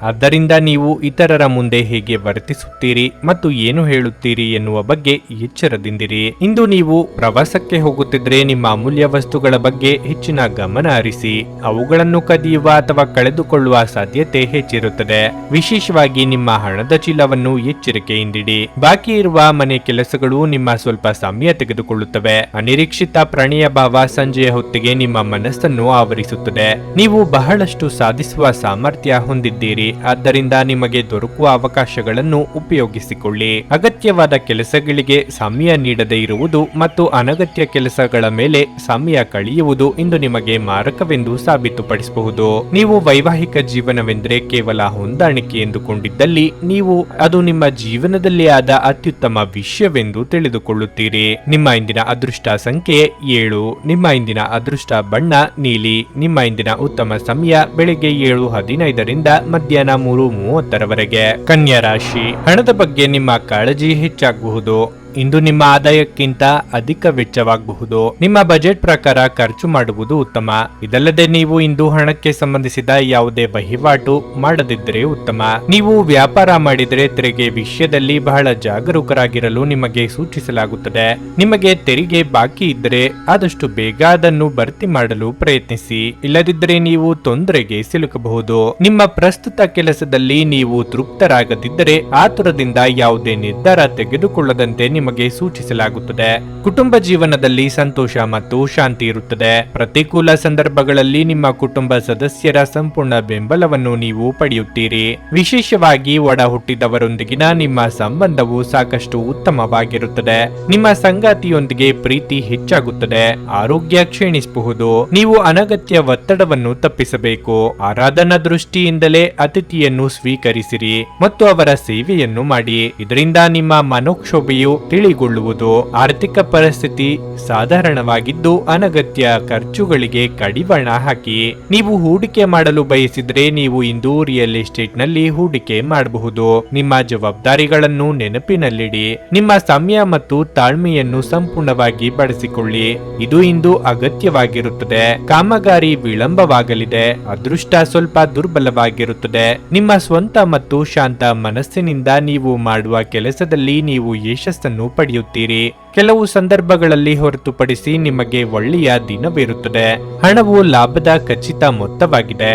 ಆದ್ದರಿಂದ ನೀವು ಇತರರ ಮುಂದೆ ಹೇಗೆ ವರ್ತಿಸುತ್ತೀರಿ ಮತ್ತು ಏನು ಹೇಳುತ್ತೀರಿ ಎನ್ನುವ ಬಗ್ಗೆ ಎಚ್ಚರದಿಂದಿರಿ. ಇಂದು ನೀವು ಪ್ರವಾಸಕ್ಕೆ ಹೋಗುತ್ತಿದ್ರೆ ನಿಮ್ಮ ಅಮೂಲ್ಯ ವಸ್ತುಗಳ ಬಗ್ಗೆ ಹೆಚ್ಚಿನ ಗಮನ ಹರಿಸಿ. ಅವುಗಳನ್ನು ಕದಿಯುವ ಅಥವಾ ಕಳೆದುಕೊಳ್ಳುವ ಸಾಧ್ಯತೆ ಹೆಚ್ಚಿರುತ್ತದೆ. ವಿಶೇಷವಾಗಿ ನಿಮ್ಮ ಹಣದ ಚೀಲವನ್ನು ಎಚ್ಚರಿಕೆಯಿಂದಿಡಿ. ಬಾಕಿ ಇರುವ ಮನೆ ಕೆಲಸಗಳು ನಿಮ್ಮ ಸ್ವಲ್ಪ ಸಮಯ ತೆಗೆದುಕೊಳ್ಳುತ್ತವೆ. ಅನಿರೀಕ್ಷಿತ ಪ್ರಣಯ ಭಾವ ಸಂಜೆಯ ಹೊತ್ತಿಗೆ ನಿಮ್ಮ ಮನಸ್ಸನ್ನು ಆವರಿಸುತ್ತದೆ. ನೀವು ಬಹಳಷ್ಟು ಸಾಧಿಸುವ ಸಾಮರ್ಥ್ಯ ಹೊಂದಿದ್ದೀರಿ. ಆದ್ದರಿಂದ ನಿಮಗೆ ದೊರಕುವ ಅವಕಾಶಗಳನ್ನು ಉಪಯೋಗಿಸಿಕೊಳ್ಳಿ. ಅಗತ್ಯವಾದ ಕೆಲಸಗಳಿಗೆ ಸಮಯ ನೀಡದೇ ಇರುವುದು ಮತ್ತು ಅನಗತ್ಯ ಕೆಲಸಗಳ ಮೇಲೆ ಸಮಯ ಕಳೆಯುವುದು ಇಂದು ನಿಮಗೆ ಮಾರಕವೆಂದು ಸಾಬೀತುಪಡಿಸಬಹುದು. ನೀವು ವೈವಾಹಿಕ ಜೀವನವೆಂದರೆ ಕೇವಲ ಹೊಂದಾಣಿಕೆ ಎಂದುಕೊಂಡಿದ್ದಲ್ಲಿ ನೀವು ಅದು ನಿಮ್ಮ ಜೀವನದಲ್ಲಿ ಆದ ಅತ್ಯುತ್ತಮ ವಿಷಯವೆಂದು ತಿಳಿದುಕೊಳ್ಳುತ್ತೀರಿ. ನಿಮ್ಮ ಇಂದಿನ ಅದೃಷ್ಟ ಸಂಖ್ಯೆ 7. ನಿಮ್ಮ ಇಂದಿನ ಅದೃಷ್ಟ ಬಣ್ಣ ನೀಲಿ. ನಿಮ್ಮ ಇಂದಿನ ಉತ್ತಮ ಸಮಯ ಬೆಳಿಗ್ಗೆ 7:15ರಿಂದ ಮಧ್ಯಾಹ್ನ 3:30ರವರೆಗೆ. ಕನ್ಯಾ ರಾಶಿ, ಹಣದ ಬಗ್ಗೆ ನಿಮ್ಮ ಕಾಳಜಿ ಹೆಚ್ಚಾಗಬಹುದು. ಇಂದು ನಿಮ್ಮ ಆದಾಯಕ್ಕಿಂತ ಅಧಿಕ ವೆಚ್ಚವಾಗಬಹುದು. ನಿಮ್ಮ ಬಜೆಟ್ ಪ್ರಕಾರ ಖರ್ಚು ಮಾಡುವುದು ಉತ್ತಮ. ಇದಲ್ಲದೆ ನೀವು ಇಂದು ಹಣಕ್ಕೆ ಸಂಬಂಧಿಸಿದ ಯಾವುದೇ ವಹಿವಾಟು ಮಾಡದಿದ್ದರೆ ಉತ್ತಮ. ನೀವು ವ್ಯಾಪಾರ ಮಾಡಿದರೆ ತೆರಿಗೆ ವಿಷಯದಲ್ಲಿ ಬಹಳ ಜಾಗರೂಕರಾಗಿರಲು ನಿಮಗೆ ಸೂಚಿಸಲಾಗುತ್ತದೆ. ನಿಮಗೆ ತೆರಿಗೆ ಬಾಕಿ ಇದ್ದರೆ ಆದಷ್ಟು ಬೇಗ ಅದನ್ನು ಭರ್ತಿ ಮಾಡಲು ಪ್ರಯತ್ನಿಸಿ. ಇಲ್ಲದಿದ್ದರೆ ನೀವು ತೊಂದರೆಗೆ ಸಿಲುಕಬಹುದು. ನಿಮ್ಮ ಪ್ರಸ್ತುತ ಕೆಲಸದಲ್ಲಿ ನೀವು ತೃಪ್ತರಾಗದಿದ್ದರೆ ಆತುರದಿಂದ ಯಾವುದೇ ನಿರ್ಧಾರ ತೆಗೆದುಕೊಳ್ಳದಂತೆ ನಿಮಗೆ ಸೂಚಿಸಲಾಗುತ್ತದೆ. ಕುಟುಂಬ ಜೀವನದಲ್ಲಿ ಸಂತೋಷ ಮತ್ತು ಶಾಂತಿ ಇರುತ್ತದೆ. ಪ್ರತಿಕೂಲ ಸಂದರ್ಭಗಳಲ್ಲಿ ನಿಮ್ಮ ಕುಟುಂಬ ಸದಸ್ಯರ ಸಂಪೂರ್ಣ ಬೆಂಬಲವನ್ನು ನೀವು ಪಡೆಯುತ್ತೀರಿ. ವಿಶೇಷವಾಗಿ ಒಡ ಹುಟ್ಟಿದವರೊಂದಿಗಿನ ನಿಮ್ಮ ಸಂಬಂಧವು ಸಾಕಷ್ಟು ಉತ್ತಮವಾಗಿರುತ್ತದೆ. ನಿಮ್ಮ ಸಂಗಾತಿಯೊಂದಿಗೆ ಪ್ರೀತಿ ಹೆಚ್ಚಾಗುತ್ತದೆ. ಆರೋಗ್ಯ ಕ್ಷೀಣಿಸಬಹುದು. ನೀವು ಅನಗತ್ಯ ಒತ್ತಡವನ್ನು ತಪ್ಪಿಸಬೇಕು. ಆರಾಧನಾ ದೃಷ್ಟಿಯಿಂದಲೇ ಅತಿಥಿಯನ್ನು ಸ್ವೀಕರಿಸಿರಿ ಮತ್ತು ಅವರ ಸೇವೆಯನ್ನು ಮಾಡಿ. ಇದರಿಂದ ನಿಮ್ಮ ಮನೋಕ್ಷೋಭೆಯು ತಿಳಿಗೊಳ್ಳುವುದು. ಆರ್ಥಿಕ ಪರಿಸ್ಥಿತಿ ಸಾಧಾರಣವಾಗಿದ್ದು ಅನಗತ್ಯ ಖರ್ಚುಗಳಿಗೆ ಕಡಿವಾಣ ಹಾಕಿ. ನೀವು ಹೂಡಿಕೆ ಮಾಡಲು ಬಯಸಿದ್ರೆ ನೀವು ಇಂದು ರಿಯಲ್ ಎಸ್ಟೇಟ್ ನಲ್ಲಿ ಹೂಡಿಕೆ ಮಾಡಬಹುದು. ನಿಮ್ಮ ಜವಾಬ್ದಾರಿಗಳನ್ನು ನೆನಪಿನಲ್ಲಿಡಿ. ನಿಮ್ಮ ಸಮಯ ಮತ್ತು ತಾಳ್ಮೆಯನ್ನು ಸಂಪೂರ್ಣವಾಗಿ ಬಳಸಿಕೊಳ್ಳಿ. ಇದು ಇಂದು ಅಗತ್ಯವಾಗಿರುತ್ತದೆ. ಕಾಮಗಾರಿ ವಿಳಂಬವಾಗಲಿದೆ. ಅದೃಷ್ಟ ಸ್ವಲ್ಪ ದುರ್ಬಲವಾಗಿರುತ್ತದೆ. ನಿಮ್ಮ ಸ್ವಂತ ಮತ್ತು ಶಾಂತ ಮನಸ್ಸಿನಿಂದ ನೀವು ಮಾಡುವ ಕೆಲಸದಲ್ಲಿ ನೀವು ಯಶಸ್ಸನ್ನು ಪಡೆಯುತ್ತೀರಿ. ಕೆಲವು ಸಂದರ್ಭಗಳಲ್ಲಿ ಹೊರತುಪಡಿಸಿ ನಿಮಗೆ ಒಳ್ಳೆಯ ದಿನವಿರುತ್ತದೆ. ಹಣವು ಲಾಭದ ಖಚಿತ ಮೊತ್ತವಾಗಿದೆ.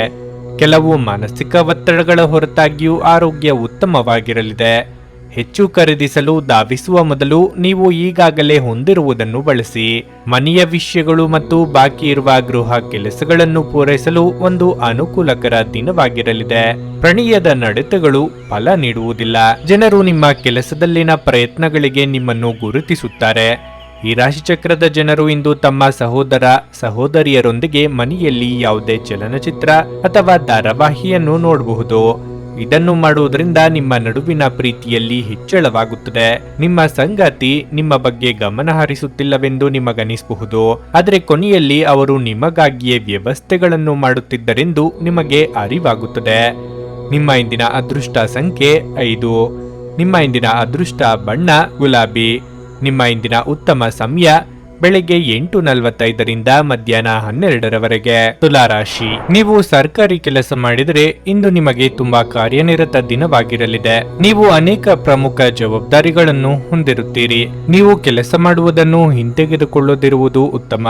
ಕೆಲವು ಮಾನಸಿಕ ಒತ್ತಡಗಳ ಹೊರತಾಗಿಯೂ ಆರೋಗ್ಯ ಉತ್ತಮವಾಗಿರಲಿದೆ. ಹೆಚ್ಚು ಖರೀದಿಸಲು ಧಾವಿಸುವ ಮೊದಲು ನೀವು ಈಗಾಗಲೇ ಹೊಂದಿರುವುದನ್ನು ಬಳಸಿ. ಮನೆಯ ವಿಷಯಗಳು ಮತ್ತು ಬಾಕಿ ಇರುವ ಗೃಹ ಕೆಲಸಗಳನ್ನು ಪೂರೈಸಲು ಒಂದು ಅನುಕೂಲಕರ ದಿನವಾಗಿರಲಿದೆ. ಪ್ರಣಯದ ನಡತೆಗಳು ಫಲ ನೀಡುವುದಿಲ್ಲ. ಜನರು ನಿಮ್ಮ ಕೆಲಸದಲ್ಲಿನ ಪ್ರಯತ್ನಗಳಿಗೆ ನಿಮ್ಮನ್ನು ಗುರುತಿಸುತ್ತಾರೆ. ಈ ರಾಶಿಚಕ್ರದ ಜನರು ಇಂದು ತಮ್ಮ ಸಹೋದರ ಸಹೋದರಿಯರೊಂದಿಗೆ ಮನೆಯಲ್ಲಿ ಯಾವುದೇ ಚಲನಚಿತ್ರ ಅಥವಾ ಧಾರಾವಾಹಿಯನ್ನು ನೋಡಬಹುದು. ಇದನ್ನು ಮಾಡುವುದರಿಂದ ನಿಮ್ಮ ನಡುವಿನ ಪ್ರೀತಿಯಲ್ಲಿ ಹೆಚ್ಚಳವಾಗುತ್ತದೆ. ನಿಮ್ಮ ಸಂಗಾತಿ ನಿಮ್ಮ ಬಗ್ಗೆ ಗಮನ ಹರಿಸುತ್ತಿಲ್ಲವೆಂದು ನಿಮಗನಿಸಬಹುದು, ಆದರೆ ಕೊನೆಯಲ್ಲಿ ಅವರು ನಿಮಗಾಗಿಯೇ ವ್ಯವಸ್ಥೆಗಳನ್ನು ಮಾಡುತ್ತಿದ್ದರೆಂದು ನಿಮಗೆ ಅರಿವಾಗುತ್ತದೆ. ನಿಮ್ಮ ಇಂದಿನ ಅದೃಷ್ಟ ಸಂಖ್ಯೆ 5. ನಿಮ್ಮ ಇಂದಿನ ಅದೃಷ್ಟ ಬಣ್ಣ ಗುಲಾಬಿ. ನಿಮ್ಮ ಇಂದಿನ ಉತ್ತಮ ಸಮಯ ಬೆಳಗ್ಗೆ 8:45ರಿಂದ ಮಧ್ಯಾಹ್ನ 12ರವರೆಗೆ. ತುಲಾರಾಶಿ, ನೀವು ಸರ್ಕಾರಿ ಕೆಲಸ ಮಾಡಿದರೆ ಇಂದು ನಿಮಗೆ ತುಂಬಾ ಕಾರ್ಯನಿರತ ದಿನವಾಗಿರಲಿದೆ. ನೀವು ಅನೇಕ ಪ್ರಮುಖ ಜವಾಬ್ದಾರಿಗಳನ್ನು ಹೊಂದಿರುತ್ತೀರಿ. ನೀವು ಕೆಲಸ ಮಾಡುವುದನ್ನು ಹಿಂತೆಗೆದುಕೊಳ್ಳದಿರುವುದು ಉತ್ತಮ.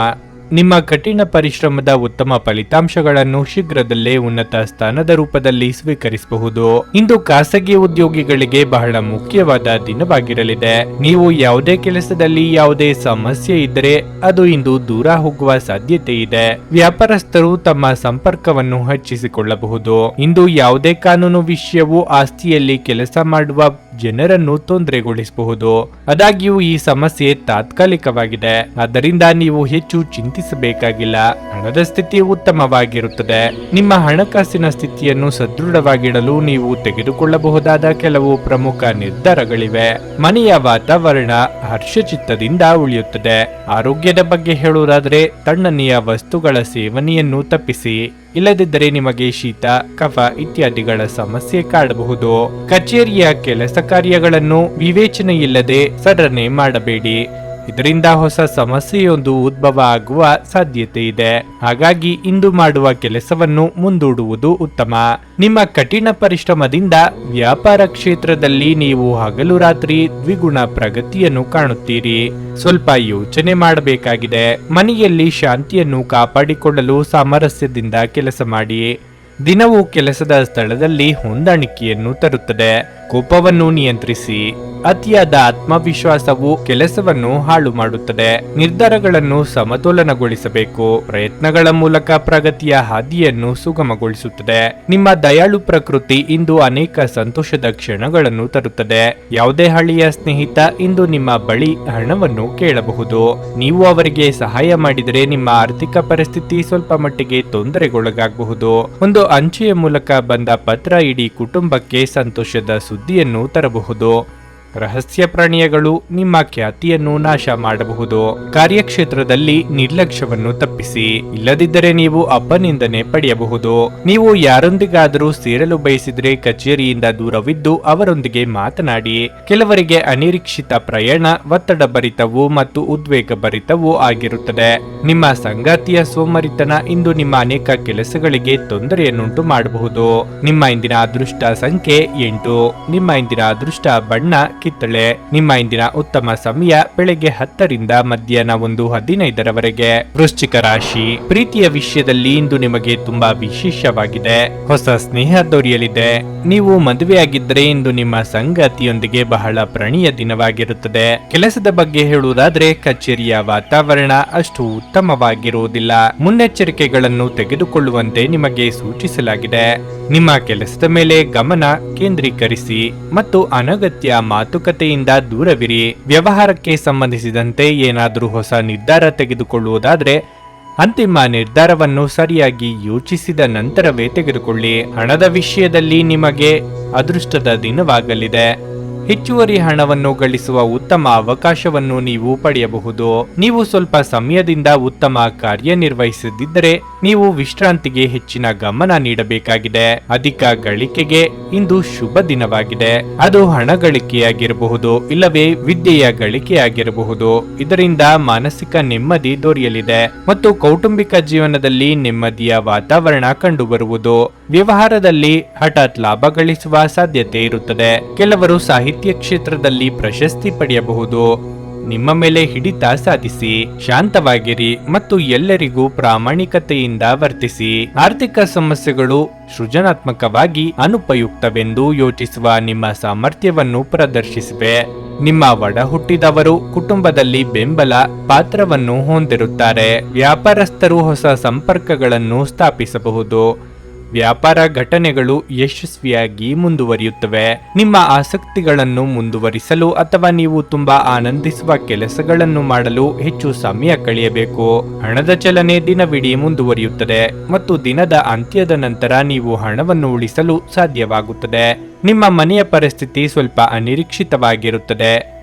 ನಿಮ್ಮ ಕಠಿಣ ಪರಿಶ್ರಮದ ಉತ್ತಮ ಫಲಿತಾಂಶಗಳನ್ನು ಶೀಘ್ರದಲ್ಲೇ ಉನ್ನತ ಸ್ಥಾನದ ರೂಪದಲ್ಲಿ ಸ್ವೀಕರಿಸಬಹುದು. ಇಂದು ಖಾಸಗಿ ಉದ್ಯೋಗಿಗಳಿಗೆ ಬಹಳ ಮುಖ್ಯವಾದ ದಿನವಾಗಿರಲಿದೆ. ನೀವು ಯಾವುದೇ ಕೆಲಸದಲ್ಲಿ ಯಾವುದೇ ಸಮಸ್ಯೆ ಇದ್ದರೆ ಅದು ಇಂದು ದೂರ ಹೋಗುವ ಸಾಧ್ಯತೆ ಇದೆ. ವ್ಯಾಪಾರಸ್ಥರು ತಮ್ಮ ಸಂಪರ್ಕವನ್ನು ಹೆಚ್ಚಿಸಿಕೊಳ್ಳಬಹುದು. ಇಂದು ಯಾವುದೇ ಕಾನೂನು ವಿಷಯವು ಆಸ್ತಿಯಲ್ಲಿ ಕೆಲಸ ಮಾಡುವ ಜನರನ್ನು ತೊಂದರೆಗೊಳಿಸಬಹುದು. ಆದಾಗ್ಯೂ ಈ ಸಮಸ್ಯೆ ತಾತ್ಕಾಲಿಕವಾಗಿದೆ, ಆದ್ದರಿಂದ ನೀವು ಹೆಚ್ಚು ಚಿಂತಿಸಬೇಕಾಗಿಲ್ಲ. ಹಣದ ಸ್ಥಿತಿ ಉತ್ತಮವಾಗಿರುತ್ತದೆ. ನಿಮ್ಮ ಹಣಕಾಸಿನ ಸ್ಥಿತಿಯನ್ನು ಸದೃಢವಾಗಿಡಲು ನೀವು ತೆಗೆದುಕೊಳ್ಳಬಹುದಾದ ಕೆಲವು ಪ್ರಮುಖ ನಿರ್ಧಾರಗಳಿವೆ. ಮನೆಯ ವಾತಾವರಣ ಹರ್ಷಚಿತ್ತದಿಂದ ಉಳಿಯುತ್ತದೆ. ಆರೋಗ್ಯದ ಬಗ್ಗೆ ಹೇಳುವುದಾದರೆ ತಣ್ಣನೆಯ ವಸ್ತುಗಳ ಸೇವನೆಯನ್ನು ತಪ್ಪಿಸಿ. ಇಲ್ಲದಿದ್ದರೆ ನಿಮಗೆ ಶೀತ, ಕಫ ಇತ್ಯಾದಿಗಳ ಸಮಸ್ಯೆ ಕಾಡಬಹುದು. ಕಚೇರಿಯ ಕೆಲಸ ಕಾರ್ಯಗಳನ್ನು ವಿವೇಚನೆಯಿಲ್ಲದೆ ಸಡನೆ ಮಾಡಬೇಡಿ. ಇದರಿಂದ ಹೊಸ ಸಮಸ್ಯೆಯೊಂದು ಉದ್ಭವ ಆಗುವ ಸಾಧ್ಯತೆ ಇದೆ. ಹಾಗಾಗಿ ಇಂದು ಮಾಡುವ ಕೆಲಸವನ್ನು ಮುಂದೂಡುವುದು ಉತ್ತಮ. ನಿಮ್ಮ ಕಠಿಣ ಪರಿಶ್ರಮದಿಂದ ವ್ಯಾಪಾರ ಕ್ಷೇತ್ರದಲ್ಲಿ ನೀವು ಹಗಲು ರಾತ್ರಿ ದ್ವಿಗುಣ ಪ್ರಗತಿಯನ್ನು ಕಾಣುತ್ತೀರಿ. ಸ್ವಲ್ಪ ಯೋಚನೆ ಮಾಡಬೇಕಾಗಿದೆ. ಮನೆಯಲ್ಲಿ ಶಾಂತಿಯನ್ನು ಕಾಪಾಡಿಕೊಳ್ಳಲು ಸಾಮರಸ್ಯದಿಂದ ಕೆಲಸ ಮಾಡಿ. ದಿನವೂ ಕೆಲಸದ ಸ್ಥಳದಲ್ಲಿ ಹೊಂದಾಣಿಕೆಯನ್ನು ತರುತ್ತದೆ. ಕೋಪವನ್ನು ನಿಯಂತ್ರಿಸಿ. ಅತಿಯಾದ ಆತ್ಮವಿಶ್ವಾಸವು ಕೆಲಸವನ್ನು ಹಾಳು ಮಾಡುತ್ತದೆ. ನಿರ್ಧಾರಗಳನ್ನು ಸಮತೋಲನಗೊಳಿಸಬೇಕು. ಪ್ರಯತ್ನಗಳ ಮೂಲಕ ಪ್ರಗತಿಯ ಹಾದಿಯನ್ನು ಸುಗಮಗೊಳಿಸುತ್ತದೆ. ನಿಮ್ಮ ದಯಾಳು ಪ್ರಕೃತಿ ಇಂದು ಅನೇಕ ಸಂತೋಷದ ಕ್ಷಣಗಳನ್ನು ತರುತ್ತದೆ. ಯಾವುದೇ ಹಳೆಯ ಸ್ನೇಹಿತ ಇಂದು ನಿಮ್ಮ ಬಳಿ ಹಣವನ್ನು ಕೇಳಬಹುದು. ನೀವು ಅವರಿಗೆ ಸಹಾಯ ಮಾಡಿದರೆ ನಿಮ್ಮ ಆರ್ಥಿಕ ಪರಿಸ್ಥಿತಿ ಸ್ವಲ್ಪ ಮಟ್ಟಿಗೆ ತೊಂದರೆಗೊಳಗಾಗಬಹುದು. ಒಂದು ಅಂಚೆಯ ಮೂಲಕ ಬಂದ ಪತ್ರ ಇಡೀ ಕುಟುಂಬಕ್ಕೆ ಸಂತೋಷದ ಸುದ್ದಿಯನ್ನು ತರಬಹುದು. ರಹಸ್ಯ ಪ್ರಾಣಿಗಳು ನಿಮ್ಮ ಖ್ಯಾತಿಯನ್ನು ನಾಶ ಮಾಡಬಹುದು. ಕಾರ್ಯಕ್ಷೇತ್ರದಲ್ಲಿ ನಿರ್ಲಕ್ಷ್ಯವನ್ನು ತಪ್ಪಿಸಿ. ಇಲ್ಲದಿದ್ದರೆ ನೀವು ಅಪನಿಂದನೆ ಪಡೆಯಬಹುದು. ನೀವು ಯಾರೊಂದಿಗಾದರೂ ಸೇರಲು ಬಯಸಿದರೆ ಕಚೇರಿಯಿಂದ ದೂರವಿದ್ದು ಅವರೊಂದಿಗೆ ಮಾತನಾಡಿ. ಕೆಲವರಿಗೆ ಅನಿರೀಕ್ಷಿತ ಪ್ರಯಾಣ ಒತ್ತಡಭರಿತವೂ ಮತ್ತು ಉದ್ವೇಗಭರಿತವೂ ಆಗಿರುತ್ತದೆ. ನಿಮ್ಮ ಸಂಗಾತಿಯ ಸೋಮರಿತನ ಇಂದು ನಿಮ್ಮ ಅನೇಕ ಕೆಲಸಗಳಿಗೆ ತೊಂದರೆಯನ್ನುಂಟು ಮಾಡಬಹುದು. ನಿಮ್ಮ ಇಂದಿನ ಅದೃಷ್ಟ ಸಂಖ್ಯೆ 8. ನಿಮ್ಮ ಇಂದಿನ ಅದೃಷ್ಟ ಬಣ್ಣ ಕಿತ್ತಳೆ. ನಿಮ್ಮ ಇಂದಿನ ಉತ್ತಮ ಸಮಯ ಬೆಳಗ್ಗೆ 10ರಿಂದ ಮಧ್ಯಾಹ್ನ 1:15ರವರೆಗೆ. ವೃಶ್ಚಿಕ ರಾಶಿ, ಪ್ರೀತಿಯ ವಿಷಯದಲ್ಲಿ ಇಂದು ನಿಮಗೆ ತುಂಬಾ ವಿಶೇಷವಾಗಿದೆ. ಹೊಸ ಸ್ನೇಹ ದೊರೆಯಲಿದೆ. ನೀವು ಮದುವೆಯಾಗಿದ್ದರೆ ಇಂದು ನಿಮ್ಮ ಸಂಗಾತಿಯೊಂದಿಗೆ ಬಹಳ ಪ್ರಣಯ ದಿನವಾಗಿರುತ್ತದೆ. ಕೆಲಸದ ಬಗ್ಗೆ ಹೇಳುವುದಾದ್ರೆ ಕಚೇರಿಯ ವಾತಾವರಣ ಅಷ್ಟು ಉತ್ತಮವಾಗಿರುವುದಿಲ್ಲ. ಮುನ್ನೆಚ್ಚರಿಕೆಗಳನ್ನು ತೆಗೆದುಕೊಳ್ಳುವಂತೆ ನಿಮಗೆ ಸೂಚಿಸಲಾಗಿದೆ. ನಿಮ್ಮ ಕೆಲಸದ ಮೇಲೆ ಗಮನ ಕೇಂದ್ರೀಕರಿಸಿ ಮತ್ತು ಅನಗತ್ಯ ಮಾತುಕತೆಯಿಂದ ದೂರವಿರಿ. ವ್ಯವಹಾರಕ್ಕೆ ಸಂಬಂಧಿಸಿದಂತೆ ಏನಾದರೂ ಹೊಸ ನಿರ್ಧಾರ ತೆಗೆದುಕೊಳ್ಳುವುದಾದ್ರೆ ಅಂತಿಮ ನಿರ್ಧಾರವನ್ನು ಸರಿಯಾಗಿ ಯೋಚಿಸಿದ ನಂತರವೇ ತೆಗೆದುಕೊಳ್ಳಿ. ಹಣದ ವಿಷಯದಲ್ಲಿ ನಿಮಗೆ ಅದೃಷ್ಟದ ದಿನವಾಗಲಿದೆ. ಹೆಚ್ಚುವರಿ ಹಣವನ್ನು ಗಳಿಸುವ ಉತ್ತಮ ಅವಕಾಶವನ್ನು ನೀವು ಪಡೆಯಬಹುದು. ನೀವು ಸ್ವಲ್ಪ ಸಮಯದಿಂದ ಉತ್ತಮ ಕಾರ್ಯನಿರ್ವಹಿಸದಿದ್ದರೆ ನೀವು ವಿಶ್ರಾಂತಿಗೆ ಹೆಚ್ಚಿನ ಗಮನ ನೀಡಬೇಕಾಗಿದೆ. ಅಧಿಕ ಗಳಿಕೆಗೆ ಇಂದು ಶುಭ ದಿನವಾಗಿದೆ. ಅದು ಹಣ ಗಳಿಕೆಯಾಗಿರಬಹುದು, ಇಲ್ಲವೇ ವಿದ್ಯೆಯ ಗಳಿಕೆಯಾಗಿರಬಹುದು. ಇದರಿಂದ ಮಾನಸಿಕ ನೆಮ್ಮದಿ ದೊರೆಯಲಿದೆ ಮತ್ತು ಕೌಟುಂಬಿಕ ಜೀವನದಲ್ಲಿ ನೆಮ್ಮದಿಯ ವಾತಾವರಣ ಕಂಡುಬರುವುದು. ವ್ಯವಹಾರದಲ್ಲಿ ಹಠಾತ್ ಲಾಭ ಗಳಿಸುವ ಸಾಧ್ಯತೆ ಇರುತ್ತದೆ. ಕೆಲವರು ಸಾಹಿತ್ಯ ಕ್ಷೇತ್ರದಲ್ಲಿ ಪ್ರಶಸ್ತಿ ಪಡೆಯಬಹುದು. ನಿಮ್ಮ ಮೇಲೆ ಹಿಡಿತ ಸಾಧಿಸಿ. ಶಾಂತವಾಗಿರಿ ಮತ್ತು ಎಲ್ಲರಿಗೂ ಪ್ರಾಮಾಣಿಕತೆಯಿಂದ ವರ್ತಿಸಿ. ಆರ್ಥಿಕ ಸಮಸ್ಯೆಗಳು ಸೃಜನಾತ್ಮಕವಾಗಿ ಅನುಪಯುಕ್ತವೆಂದು ಯೋಚಿಸುವ ನಿಮ್ಮ ಸಾಮರ್ಥ್ಯವನ್ನು ಪ್ರದರ್ಶಿಸಿವೆ. ನಿಮ್ಮ ಒಡ ಹುಟ್ಟಿದವರು ಕುಟುಂಬದಲ್ಲಿ ಬೆಂಬಲ ಪಾತ್ರವನ್ನು ಹೊಂದಿರುತ್ತಾರೆ. ವ್ಯಾಪಾರಸ್ಥರು ಹೊಸ ಸಂಪರ್ಕಗಳನ್ನು ಸ್ಥಾಪಿಸಬಹುದು. ವ್ಯಾಪಾರ ಘಟನೆಗಳು ಯಶಸ್ವಿಯಾಗಿ ಮುಂದುವರಿಯುತ್ತವೆ. ನಿಮ್ಮ ಆಸಕ್ತಿಗಳನ್ನು ಮುಂದುವರಿಸಲು ಅಥವಾ ನೀವು ತುಂಬಾ ಆನಂದಿಸುವ ಕೆಲಸಗಳನ್ನು ಮಾಡಲು ಹೆಚ್ಚು ಸಮಯ ಕಳೆಯಬೇಕು. ಹಣದ ಚಲನೆ ದಿನವಿಡೀ ಮುಂದುವರಿಯುತ್ತದೆ ಮತ್ತು ದಿನದ ಅಂತ್ಯದ ನಂತರ ನೀವು ಹಣವನ್ನು ಉಳಿಸಲು ಸಾಧ್ಯವಾಗುತ್ತದೆ. ನಿಮ್ಮ ಮನೆಯ ಪರಿಸ್ಥಿತಿ ಸ್ವಲ್ಪ ಅನಿರೀಕ್ಷಿತವಾಗಿರುತ್ತದೆ.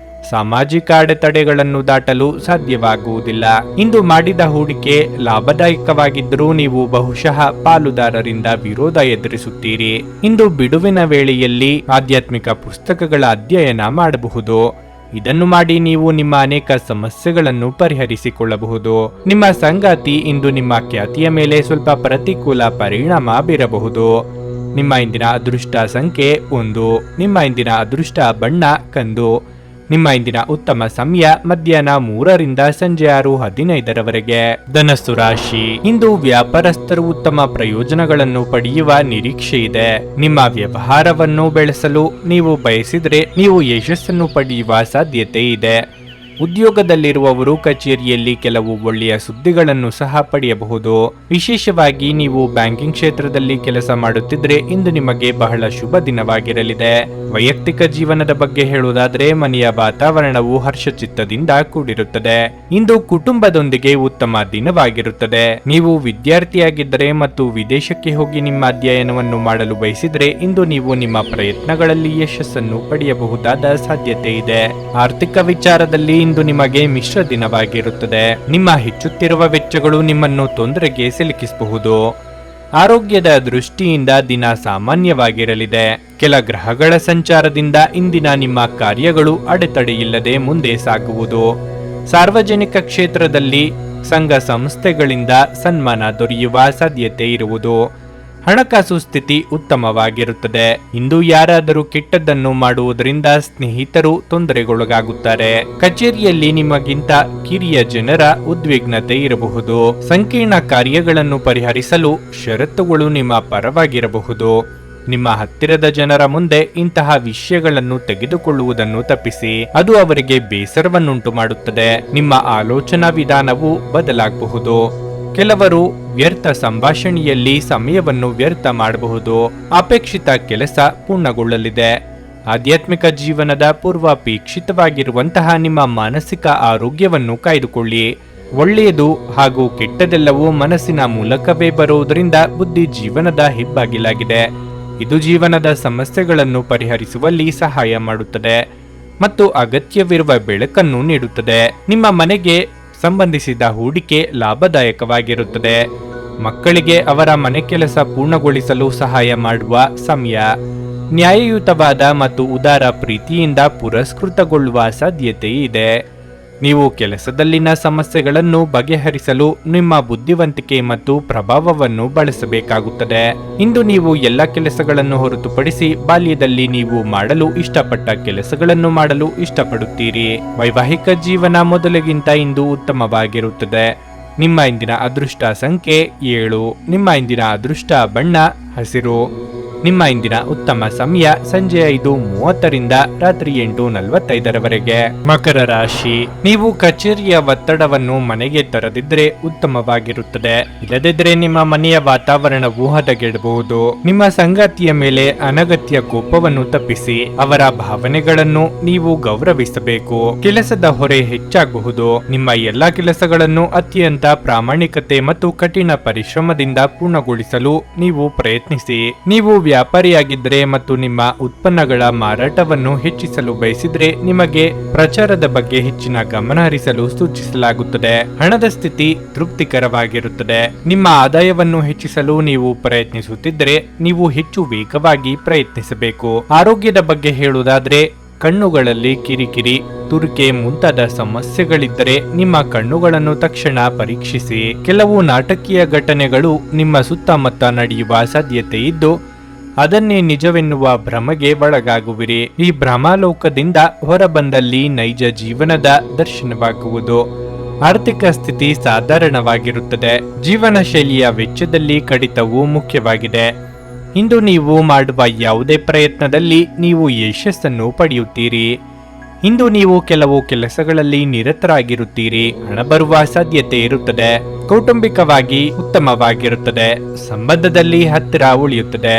ಸಾಮಾಜಿಕ ಅಡೆತಡೆಗಳನ್ನು ದಾಟಲು ಸಾಧ್ಯವಾಗುವುದಿಲ್ಲ. ಇಂದು ಮಾಡಿದ ಹೂಡಿಕೆ ಲಾಭದಾಯಕವಾಗಿದ್ದರೂ ನೀವು ಬಹುಶಃ ಪಾಲುದಾರರಿಂದ ವಿರೋಧ ಎದುರಿಸುತ್ತೀರಿ. ಇಂದು ಬಿಡುವಿನ ವೇಳೆಯಲ್ಲಿ ಆಧ್ಯಾತ್ಮಿಕ ಪುಸ್ತಕಗಳ ಅಧ್ಯಯನ ಮಾಡಬಹುದು. ಇದನ್ನು ಮಾಡಿ ನೀವು ನಿಮ್ಮ ಅನೇಕ ಸಮಸ್ಯೆಗಳನ್ನು ಪರಿಹರಿಸಿಕೊಳ್ಳಬಹುದು. ನಿಮ್ಮ ಸಂಗಾತಿ ಇಂದು ನಿಮ್ಮ ಖ್ಯಾತಿಯ ಮೇಲೆ ಸ್ವಲ್ಪ ಪ್ರತಿಕೂಲ ಪರಿಣಾಮ ಬೀರಬಹುದು. ನಿಮ್ಮ ಇಂದಿನ ಅದೃಷ್ಟ ಸಂಖ್ಯೆ 1. ನಿಮ್ಮ ಇಂದಿನ ಅದೃಷ್ಟ ಬಣ್ಣ ಕಂದು. ನಿಮ್ಮ ಇಂದಿನ ಉತ್ತಮ ಸಮಯ ಮಧ್ಯಾಹ್ನ 3 ರಿಂದ ಸಂಜೆ 6:15 ಧನಸ್ಸು ರಾಶಿ. ಇಂದು ವ್ಯಾಪಾರಸ್ಥರು ಉತ್ತಮ ಪ್ರಯೋಜನಗಳನ್ನು ಪಡೆಯುವ ನಿರೀಕ್ಷೆ ಇದೆ. ನಿಮ್ಮ ವ್ಯವಹಾರವನ್ನು ಬೆಳೆಸಲು ನೀವು ಬಯಸಿದರೆ ನೀವು ಯಶಸ್ಸನ್ನು ಪಡೆಯುವ ಸಾಧ್ಯತೆ ಇದೆ. ಉದ್ಯೋಗದಲ್ಲಿರುವವರು ಕಚೇರಿಯಲ್ಲಿ ಕೆಲವು ಒಳ್ಳೆಯ ಸುದ್ದಿಗಳನ್ನು ಸಹ ಪಡೆಯಬಹುದು. ವಿಶೇಷವಾಗಿ ನೀವು ಬ್ಯಾಂಕಿಂಗ್ ಕ್ಷೇತ್ರದಲ್ಲಿ ಕೆಲಸ ಮಾಡುತ್ತಿದ್ರೆ ಇಂದು ನಿಮಗೆ ಬಹಳ ಶುಭ ದಿನವಾಗಿರಲಿದೆ. ವೈಯಕ್ತಿಕ ಜೀವನದ ಬಗ್ಗೆ ಹೇಳುವುದಾದ್ರೆ ಮನೆಯ ವಾತಾವರಣವು ಹರ್ಷಚಿತ್ತದಿಂದ ಕೂಡಿರುತ್ತದೆ. ಇಂದು ಕುಟುಂಬದೊಂದಿಗೆ ಉತ್ತಮ ದಿನವಾಗಿರುತ್ತದೆ. ನೀವು ವಿದ್ಯಾರ್ಥಿಯಾಗಿದ್ದರೆ ಮತ್ತು ವಿದೇಶಕ್ಕೆ ಹೋಗಿ ನಿಮ್ಮ ಅಧ್ಯಯನವನ್ನು ಮಾಡಲು ಬಯಸಿದ್ರೆ ಇಂದು ನೀವು ನಿಮ್ಮ ಪ್ರಯತ್ನಗಳಲ್ಲಿ ಯಶಸ್ಸನ್ನು ಪಡೆಯಬಹುದಾದ ಸಾಧ್ಯತೆ ಇದೆ. ಆರ್ಥಿಕ ವಿಚಾರದಲ್ಲಿ ಇಂದು ನಿಮಗೆ ಮಿಶ್ರ ದಿನವಾಗಿರುತ್ತದೆ. ನಿಮ್ಮ ಹೆಚ್ಚುತ್ತಿರುವ ವೆಚ್ಚಗಳು ನಿಮ್ಮನ್ನು ತೊಂದರೆಗೆ ಸಿಲುಕಿಸಬಹುದು. ಆರೋಗ್ಯದ ದೃಷ್ಟಿಯಿಂದ ದಿನ ಸಾಮಾನ್ಯವಾಗಿರಲಿದೆ. ಕೆಲ ಗ್ರಹಗಳ ಸಂಚಾರದಿಂದ ಇಂದಿನ ನಿಮ್ಮ ಕಾರ್ಯಗಳು ಅಡೆತಡೆಯಿಲ್ಲದೆ ಮುಂದೆ ಸಾಗುವುದು. ಸಾರ್ವಜನಿಕ ಕ್ಷೇತ್ರದಲ್ಲಿ ಸಂಘ ಸಂಸ್ಥೆಗಳಿಂದ ಸನ್ಮಾನ ದೊರೆಯುವ ಸಾಧ್ಯತೆ ಇರುವುದು. ಹಣಕಾಸು ಸ್ಥಿತಿ ಉತ್ತಮವಾಗಿರುತ್ತದೆ. ಇಂದು ಯಾರಾದರೂ ಕೆಟ್ಟದ್ದನ್ನು ಮಾಡುವುದರಿಂದ ಸ್ನೇಹಿತರು ತೊಂದರೆಗೊಳಗಾಗುತ್ತಾರೆ. ಕಚೇರಿಯಲ್ಲಿ ನಿಮಗಿಂತ ಕಿರಿಯ ಜನರ ಉದ್ವಿಗ್ನತೆ ಇರಬಹುದು. ಸಂಕೀರ್ಣ ಕಾರ್ಯಗಳನ್ನು ಪರಿಹರಿಸಲು ಷರತ್ತುಗಳು ನಿಮ್ಮ ಪರವಾಗಿರಬಹುದು. ನಿಮ್ಮ ಹತ್ತಿರದ ಜನರ ಮುಂದೆ ಇಂತಹ ವಿಷಯಗಳನ್ನು ತೆಗೆದುಕೊಳ್ಳುವುದನ್ನು ತಪ್ಪಿಸಿ. ಅದು ಅವರಿಗೆ ಬೇಸರವನ್ನುಂಟು ಮಾಡುತ್ತದೆ. ನಿಮ್ಮ ಆಲೋಚನಾ ವಿಧಾನವು ಬದಲಾಗಬಹುದು. ಕೆಲವರು ವ್ಯರ್ಥ ಸಂಭಾಷಣೆಯಲ್ಲಿ ಸಮಯವನ್ನು ವ್ಯರ್ಥ ಮಾಡಬಹುದು. ಅಪೇಕ್ಷಿತ ಕೆಲಸ ಪೂರ್ಣಗೊಳ್ಳಲಿದೆ. ಆಧ್ಯಾತ್ಮಿಕ ಜೀವನದ ಪೂರ್ವಾಪೇಕ್ಷಿತವಾಗಿರುವಂತಹ ನಿಮ್ಮ ಮಾನಸಿಕ ಆರೋಗ್ಯವನ್ನು ಕಾಯ್ದುಕೊಳ್ಳಿ. ಒಳ್ಳೆಯದು ಹಾಗೂ ಕೆಟ್ಟದೆಲ್ಲವೂ ಮನಸ್ಸಿನ ಮೂಲಕವೇ ಬರುವುದರಿಂದ ಬುದ್ಧಿ ಜೀವನದ ಹೆಬ್ಬಾಗಿಲಾಗಿದೆ. ಇದು ಜೀವನದ ಸಮಸ್ಯೆಗಳನ್ನು ಪರಿಹರಿಸುವಲ್ಲಿ ಸಹಾಯ ಮಾಡುತ್ತದೆ ಮತ್ತು ಅಗತ್ಯವಿರುವ ಬೆಳಕನ್ನು ನೀಡುತ್ತದೆ. ನಿಮ್ಮ ಮನೆಗೆ ಸಂಬಂಧಿಸಿದ ಹೂಡಿಕೆ ಲಾಭದಾಯಕವಾಗಿರುತ್ತದೆ. ಮಕ್ಕಳಿಗೆ ಅವರ ಮನೆ ಕೆಲಸ ಪೂರ್ಣಗೊಳಿಸಲು ಸಹಾಯ ಮಾಡುವ ಸಮಯ. ನ್ಯಾಯಯುತವಾದ ಮತ್ತು ಉದಾರ ಪ್ರೀತಿಯಿಂದ ಪುರಸ್ಕೃತಗೊಳ್ಳುವ ಸಾಧ್ಯತೆ ಇದೆ. ನೀವು ಕೆಲಸದಲ್ಲಿನ ಸಮಸ್ಯೆಗಳನ್ನು ಬಗೆಹರಿಸಲು ನಿಮ್ಮ ಬುದ್ಧಿವಂತಿಕೆ ಮತ್ತು ಪ್ರಭಾವವನ್ನು ಬಳಸಬೇಕಾಗುತ್ತದೆ. ಇಂದು ನೀವು ಎಲ್ಲ ಕೆಲಸಗಳನ್ನು ಹೊರತುಪಡಿಸಿ ಬಾಲ್ಯದಲ್ಲಿ ನೀವು ಮಾಡಲು ಇಷ್ಟಪಟ್ಟ ಕೆಲಸಗಳನ್ನು ಮಾಡಲು ಇಷ್ಟಪಡುತ್ತೀರಿ. ವೈವಾಹಿಕ ಜೀವನ ಮೊದಲಿಗಿಂತ ಇಂದು ಉತ್ತಮವಾಗಿರುತ್ತದೆ. ನಿಮ್ಮ ಇಂದಿನ ಅದೃಷ್ಟ ಸಂಖ್ಯೆ 7. ನಿಮ್ಮ ಇಂದಿನ ಅದೃಷ್ಟ ಬಣ್ಣ ಹಸಿರು. ನಿಮ್ಮ ಇಂದಿನ ಉತ್ತಮ ಸಮಯ ಸಂಜೆ 5:30 ರಿಂದ ರಾತ್ರಿ 8:45 ಮಕರ ರಾಶಿ. ನೀವು ಕಚೇರಿಯ ಒತ್ತಡವನ್ನು ಮನೆಗೆ ತರದಿದ್ರೆ ಉತ್ತಮವಾಗಿರುತ್ತದೆ. ಇಲ್ಲದಿದ್ದರೆ ನಿಮ್ಮ ಮನೆಯ ವಾತಾವರಣವು ಹದಗೆಡಬಹುದು. ನಿಮ್ಮ ಸಂಗಾತಿಯ ಮೇಲೆ ಅನಗತ್ಯ ಕೋಪವನ್ನು ತಪ್ಪಿಸಿ. ಅವರ ಭಾವನೆಗಳನ್ನು ನೀವು ಗೌರವಿಸಬೇಕು. ಕೆಲಸದ ಹೊರೆ ಹೆಚ್ಚಾಗಬಹುದು. ನಿಮ್ಮ ಎಲ್ಲಾ ಕೆಲಸಗಳನ್ನು ಅತ್ಯಂತ ಪ್ರಾಮಾಣಿಕತೆ ಮತ್ತು ಕಠಿಣ ಪರಿಶ್ರಮದಿಂದ ಪೂರ್ಣಗೊಳಿಸಲು ನೀವು ಪ್ರಯತ್ನಿಸಿ. ನೀವು ವ್ಯಾಪಾರಿಯಾಗಿದ್ದರೆ ಮತ್ತು ನಿಮ್ಮ ಉತ್ಪನ್ನಗಳ ಮಾರಾಟವನ್ನು ಹೆಚ್ಚಿಸಲು ಬಯಸಿದ್ರೆ ನಿಮಗೆ ಪ್ರಚಾರದ ಬಗ್ಗೆ ಹೆಚ್ಚಿನ ಗಮನ ಹರಿಸಲು ಸೂಚಿಸಲಾಗುತ್ತದೆ. ಹಣದ ಸ್ಥಿತಿ ತೃಪ್ತಿಕರವಾಗಿರುತ್ತದೆ. ನಿಮ್ಮ ಆದಾಯವನ್ನು ಹೆಚ್ಚಿಸಲು ನೀವು ಪ್ರಯತ್ನಿಸುತ್ತಿದ್ದರೆ ನೀವು ಹೆಚ್ಚು ವೇಗವಾಗಿ ಪ್ರಯತ್ನಿಸಬೇಕು. ಆರೋಗ್ಯದ ಬಗ್ಗೆ ಹೇಳುವುದಾದ್ರೆ ಕಣ್ಣುಗಳಲ್ಲಿ ಕಿರಿಕಿರಿ, ತುರಿಕೆ ಮುಂತಾದ ಸಮಸ್ಯೆಗಳಿದ್ದರೆ ನಿಮ್ಮ ಕಣ್ಣುಗಳನ್ನು ತಕ್ಷಣ ಪರೀಕ್ಷಿಸಿ. ಕೆಲವು ನಾಟಕೀಯ ಘಟನೆಗಳು ನಿಮ್ಮ ಸುತ್ತಮುತ್ತ ನಡೆಯುವ ಸಾಧ್ಯತೆ ಇದ್ದು ಅದನ್ನೇ ನಿಜವೆನ್ನುವ ಭ್ರಮೆಗೆ ಒಳಗಾಗುವಿರಿ. ಈ ಭ್ರಮಾಲೋಕದಿಂದ ಹೊರಬಂದಲ್ಲಿ ನೈಜ ಜೀವನದ ದರ್ಶನವಾಗುವುದು. ಆರ್ಥಿಕ ಸ್ಥಿತಿ ಸಾಧಾರಣವಾಗಿರುತ್ತದೆ. ಜೀವನ ಶೈಲಿಯ ವೆಚ್ಚದಲ್ಲಿ ಕಡಿತವು ಮುಖ್ಯವಾಗಿದೆ. ಇಂದು ನೀವು ಮಾಡುವ ಯಾವುದೇ ಪ್ರಯತ್ನದಲ್ಲಿ ನೀವು ಯಶಸ್ಸನ್ನು ಪಡೆಯುತ್ತೀರಿ. ಇಂದು ನೀವು ಕೆಲವು ಕೆಲಸಗಳಲ್ಲಿ ನಿರತರಾಗಿರುತ್ತೀರಿ. ಹಣ ಬರುವ ಸಾಧ್ಯತೆ ಇರುತ್ತದೆ. ಕೌಟುಂಬಿಕವಾಗಿ ಉತ್ತಮವಾಗಿರುತ್ತದೆ. ಸಂಬಂಧದಲ್ಲಿ ಹತ್ತಿರ ಉಳಿಯುತ್ತದೆ.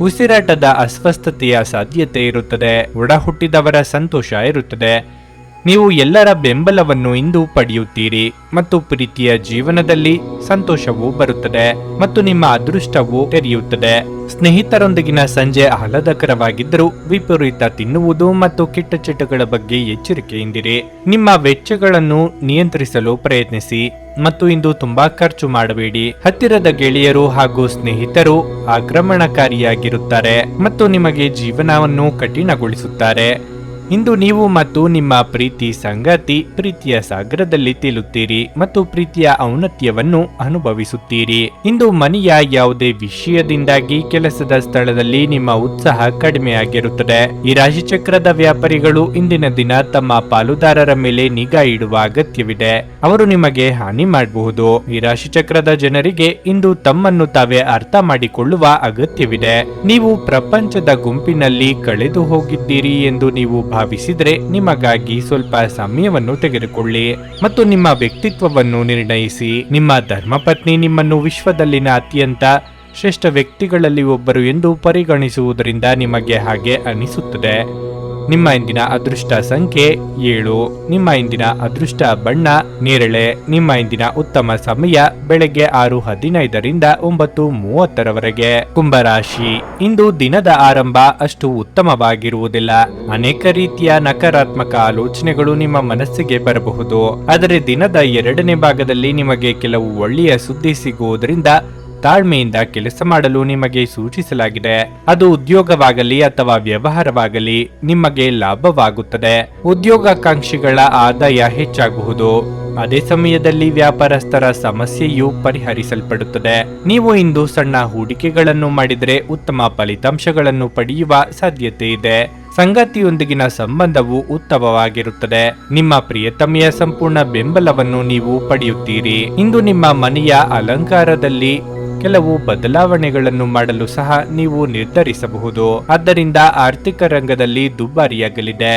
ಉಸಿರಾಟದ ಅಸ್ವಸ್ಥತೆಯ ಸಾಧ್ಯತೆ ಇರುತ್ತದೆ. ಒಡ ಹುಟ್ಟಿದವರ ಸಂತೋಷ ಇರುತ್ತದೆ. ನೀವು ಎಲ್ಲರ ಬೆಂಬಲವನ್ನು ಇಂದು ಪಡೆಯುತ್ತೀರಿ ಮತ್ತು ಪ್ರೀತಿಯ ಜೀವನದಲ್ಲಿ ಸಂತೋಷವು ಬರುತ್ತದೆ ಮತ್ತು ನಿಮ್ಮ ಅದೃಷ್ಟವು ತೆರೆಯುತ್ತದೆ. ಸ್ನೇಹಿತರೊಂದಿಗಿನ ಸಂಜೆ ಆಹ್ಲಾದಕರವಾಗಿದ್ದರೂ ವಿಪರೀತ ತಿನ್ನುವುದು ಮತ್ತು ಕೆಟ್ಟ ಚಟಗಳ ಬಗ್ಗೆ ಎಚ್ಚರಿಕೆಯಿಂದಿರಿ. ನಿಮ್ಮ ವೆಚ್ಚಗಳನ್ನು ನಿಯಂತ್ರಿಸಲು ಪ್ರಯತ್ನಿಸಿ ಮತ್ತು ಇಂದು ತುಂಬಾ ಖರ್ಚು ಮಾಡಬೇಡಿ. ಹತ್ತಿರದ ಗೆಳೆಯರು ಹಾಗೂ ಸ್ನೇಹಿತರು ಆಕ್ರಮಣಕಾರಿಯಾಗಿರುತ್ತಾರೆ ಮತ್ತು ನಿಮಗೆ ಜೀವನವನ್ನು ಕಠಿಣಗೊಳಿಸುತ್ತಾರೆ. ಇಂದು ನೀವು ಮತ್ತು ನಿಮ್ಮ ಪ್ರೀತಿ ಸಂಗಾತಿ ಪ್ರೀತಿಯ ಸಾಗರದಲ್ಲಿ ತೇಲುತ್ತೀರಿ ಮತ್ತು ಪ್ರೀತಿಯ ಔನ್ನತ್ಯವನ್ನು ಅನುಭವಿಸುತ್ತೀರಿ. ಇಂದು ಮನೆಯ ಯಾವುದೇ ವಿಷಯದಿಂದಾಗಿ ಕೆಲಸದ ಸ್ಥಳದಲ್ಲಿ ನಿಮ್ಮ ಉತ್ಸಾಹ ಕಡಿಮೆಯಾಗಿರುತ್ತದೆ. ಈ ರಾಶಿಚಕ್ರದ ವ್ಯಾಪಾರಿಗಳು ಇಂದಿನ ದಿನ ತಮ್ಮ ಪಾಲುದಾರರ ಮೇಲೆ ನಿಗಾ ಇಡುವ ಅಗತ್ಯವಿದೆ. ಅವರು ನಿಮಗೆ ಹಾನಿ ಮಾಡಬಹುದು. ಈ ರಾಶಿಚಕ್ರದ ಜನರಿಗೆ ಇಂದು ತಮ್ಮನ್ನು ತಾವೇ ಅರ್ಥ ಮಾಡಿಕೊಳ್ಳುವ ಅಗತ್ಯವಿದೆ. ನೀವು ಪ್ರಪಂಚದ ಗುಂಪಿನಲ್ಲಿ ಕಳೆದು ಹೋಗಿದ್ದೀರಿ ಎಂದು ನೀವು ಭಾವಿಸಿದರೆ ನಿಮಗಾಗಿ ಸ್ವಲ್ಪ ಸಮಯವನ್ನು ತೆಗೆದುಕೊಳ್ಳಿ ಮತ್ತು ನಿಮ್ಮ ವ್ಯಕ್ತಿತ್ವವನ್ನು ನಿರ್ಣಯಿಸಿ. ನಿಮ್ಮ ಧರ್ಮಪತ್ನಿ ನಿಮ್ಮನ್ನು ವಿಶ್ವದಲ್ಲಿನ ಅತ್ಯಂತ ಶ್ರೇಷ್ಠ ವ್ಯಕ್ತಿಗಳಲ್ಲಿ ಒಬ್ಬರು ಎಂದು ಪರಿಗಣಿಸುವುದರಿಂದ ನಿಮಗೆ ಹಾಗೆ ಅನಿಸುತ್ತದೆ. ನಿಮ್ಮ ಇಂದಿನ ಅದೃಷ್ಟ ಸಂಖ್ಯೆ 7. ನಿಮ್ಮ ಇಂದಿನ ಅದೃಷ್ಟ ಬಣ್ಣ ನೇರಳೆ. ನಿಮ್ಮ ಇಂದಿನ ಉತ್ತಮ ಸಮಯ ಬೆಳಗ್ಗೆ 6:15ರಿಂದ 9:30ರವರೆಗೆ. ಕುಂಭರಾಶಿ. ಇಂದು ದಿನದ ಆರಂಭ ಅಷ್ಟು ಉತ್ತಮವಾಗಿರುವುದಿಲ್ಲ. ಅನೇಕ ರೀತಿಯ ನಕಾರಾತ್ಮಕ ಆಲೋಚನೆಗಳು ನಿಮ್ಮ ಮನಸ್ಸಿಗೆ ಬರಬಹುದು. ಆದರೆ ದಿನದ 2ನೇ ಭಾಗದಲ್ಲಿ ನಿಮಗೆ ಕೆಲವು ಒಳ್ಳೆಯ ಸುದ್ದಿ ಸಿಗುವುದರಿಂದ ತಾಳ್ಮೆಯಿಂದ ಕೆಲಸ ಮಾಡಲು ನಿಮಗೆ ಸೂಚಿಸಲಾಗಿದೆ. ಅದು ಉದ್ಯೋಗವಾಗಲಿ ಅಥವಾ ವ್ಯವಹಾರವಾಗಲಿ ನಿಮಗೆ ಲಾಭವಾಗುತ್ತದೆ. ಉದ್ಯೋಗಾಕಾಂಕ್ಷಿಗಳ ಆದಾಯ ಹೆಚ್ಚಾಗುವುದು. ಅದೇ ಸಮಯದಲ್ಲಿ ವ್ಯಾಪಾರಸ್ಥರ ಸಮಸ್ಯೆಯು ಪರಿಹರಿಸಲ್ಪಡುತ್ತದೆ. ನೀವು ಇಂದು ಸಣ್ಣ ಹೂಡಿಕೆಗಳನ್ನು ಮಾಡಿದರೆ ಉತ್ತಮ ಫಲಿತಾಂಶಗಳನ್ನು ಪಡೆಯುವ ಸಾಧ್ಯತೆ ಇದೆ. ಸಂಗಾತಿಯೊಂದಿಗಿನ ಸಂಬಂಧವು ಉತ್ತಮವಾಗಿರುತ್ತದೆ. ನಿಮ್ಮ ಪ್ರಿಯತಮೆಯ ಸಂಪೂರ್ಣ ಬೆಂಬಲವನ್ನು ನೀವು ಪಡೆಯುತ್ತೀರಿ. ಇಂದು ನಿಮ್ಮ ಮನೆಯ ಅಲಂಕಾರದಲ್ಲಿ ಕೆಲವು ಬದಲಾವಣೆಗಳನ್ನು ಮಾಡಲು ಸಹ ನೀವು ನಿರ್ಧರಿಸಬಹುದು. ಆದ್ದರಿಂದ ಆರ್ಥಿಕ ರಂಗದಲ್ಲಿ ದುಬಾರಿಯಾಗಲಿದೆ.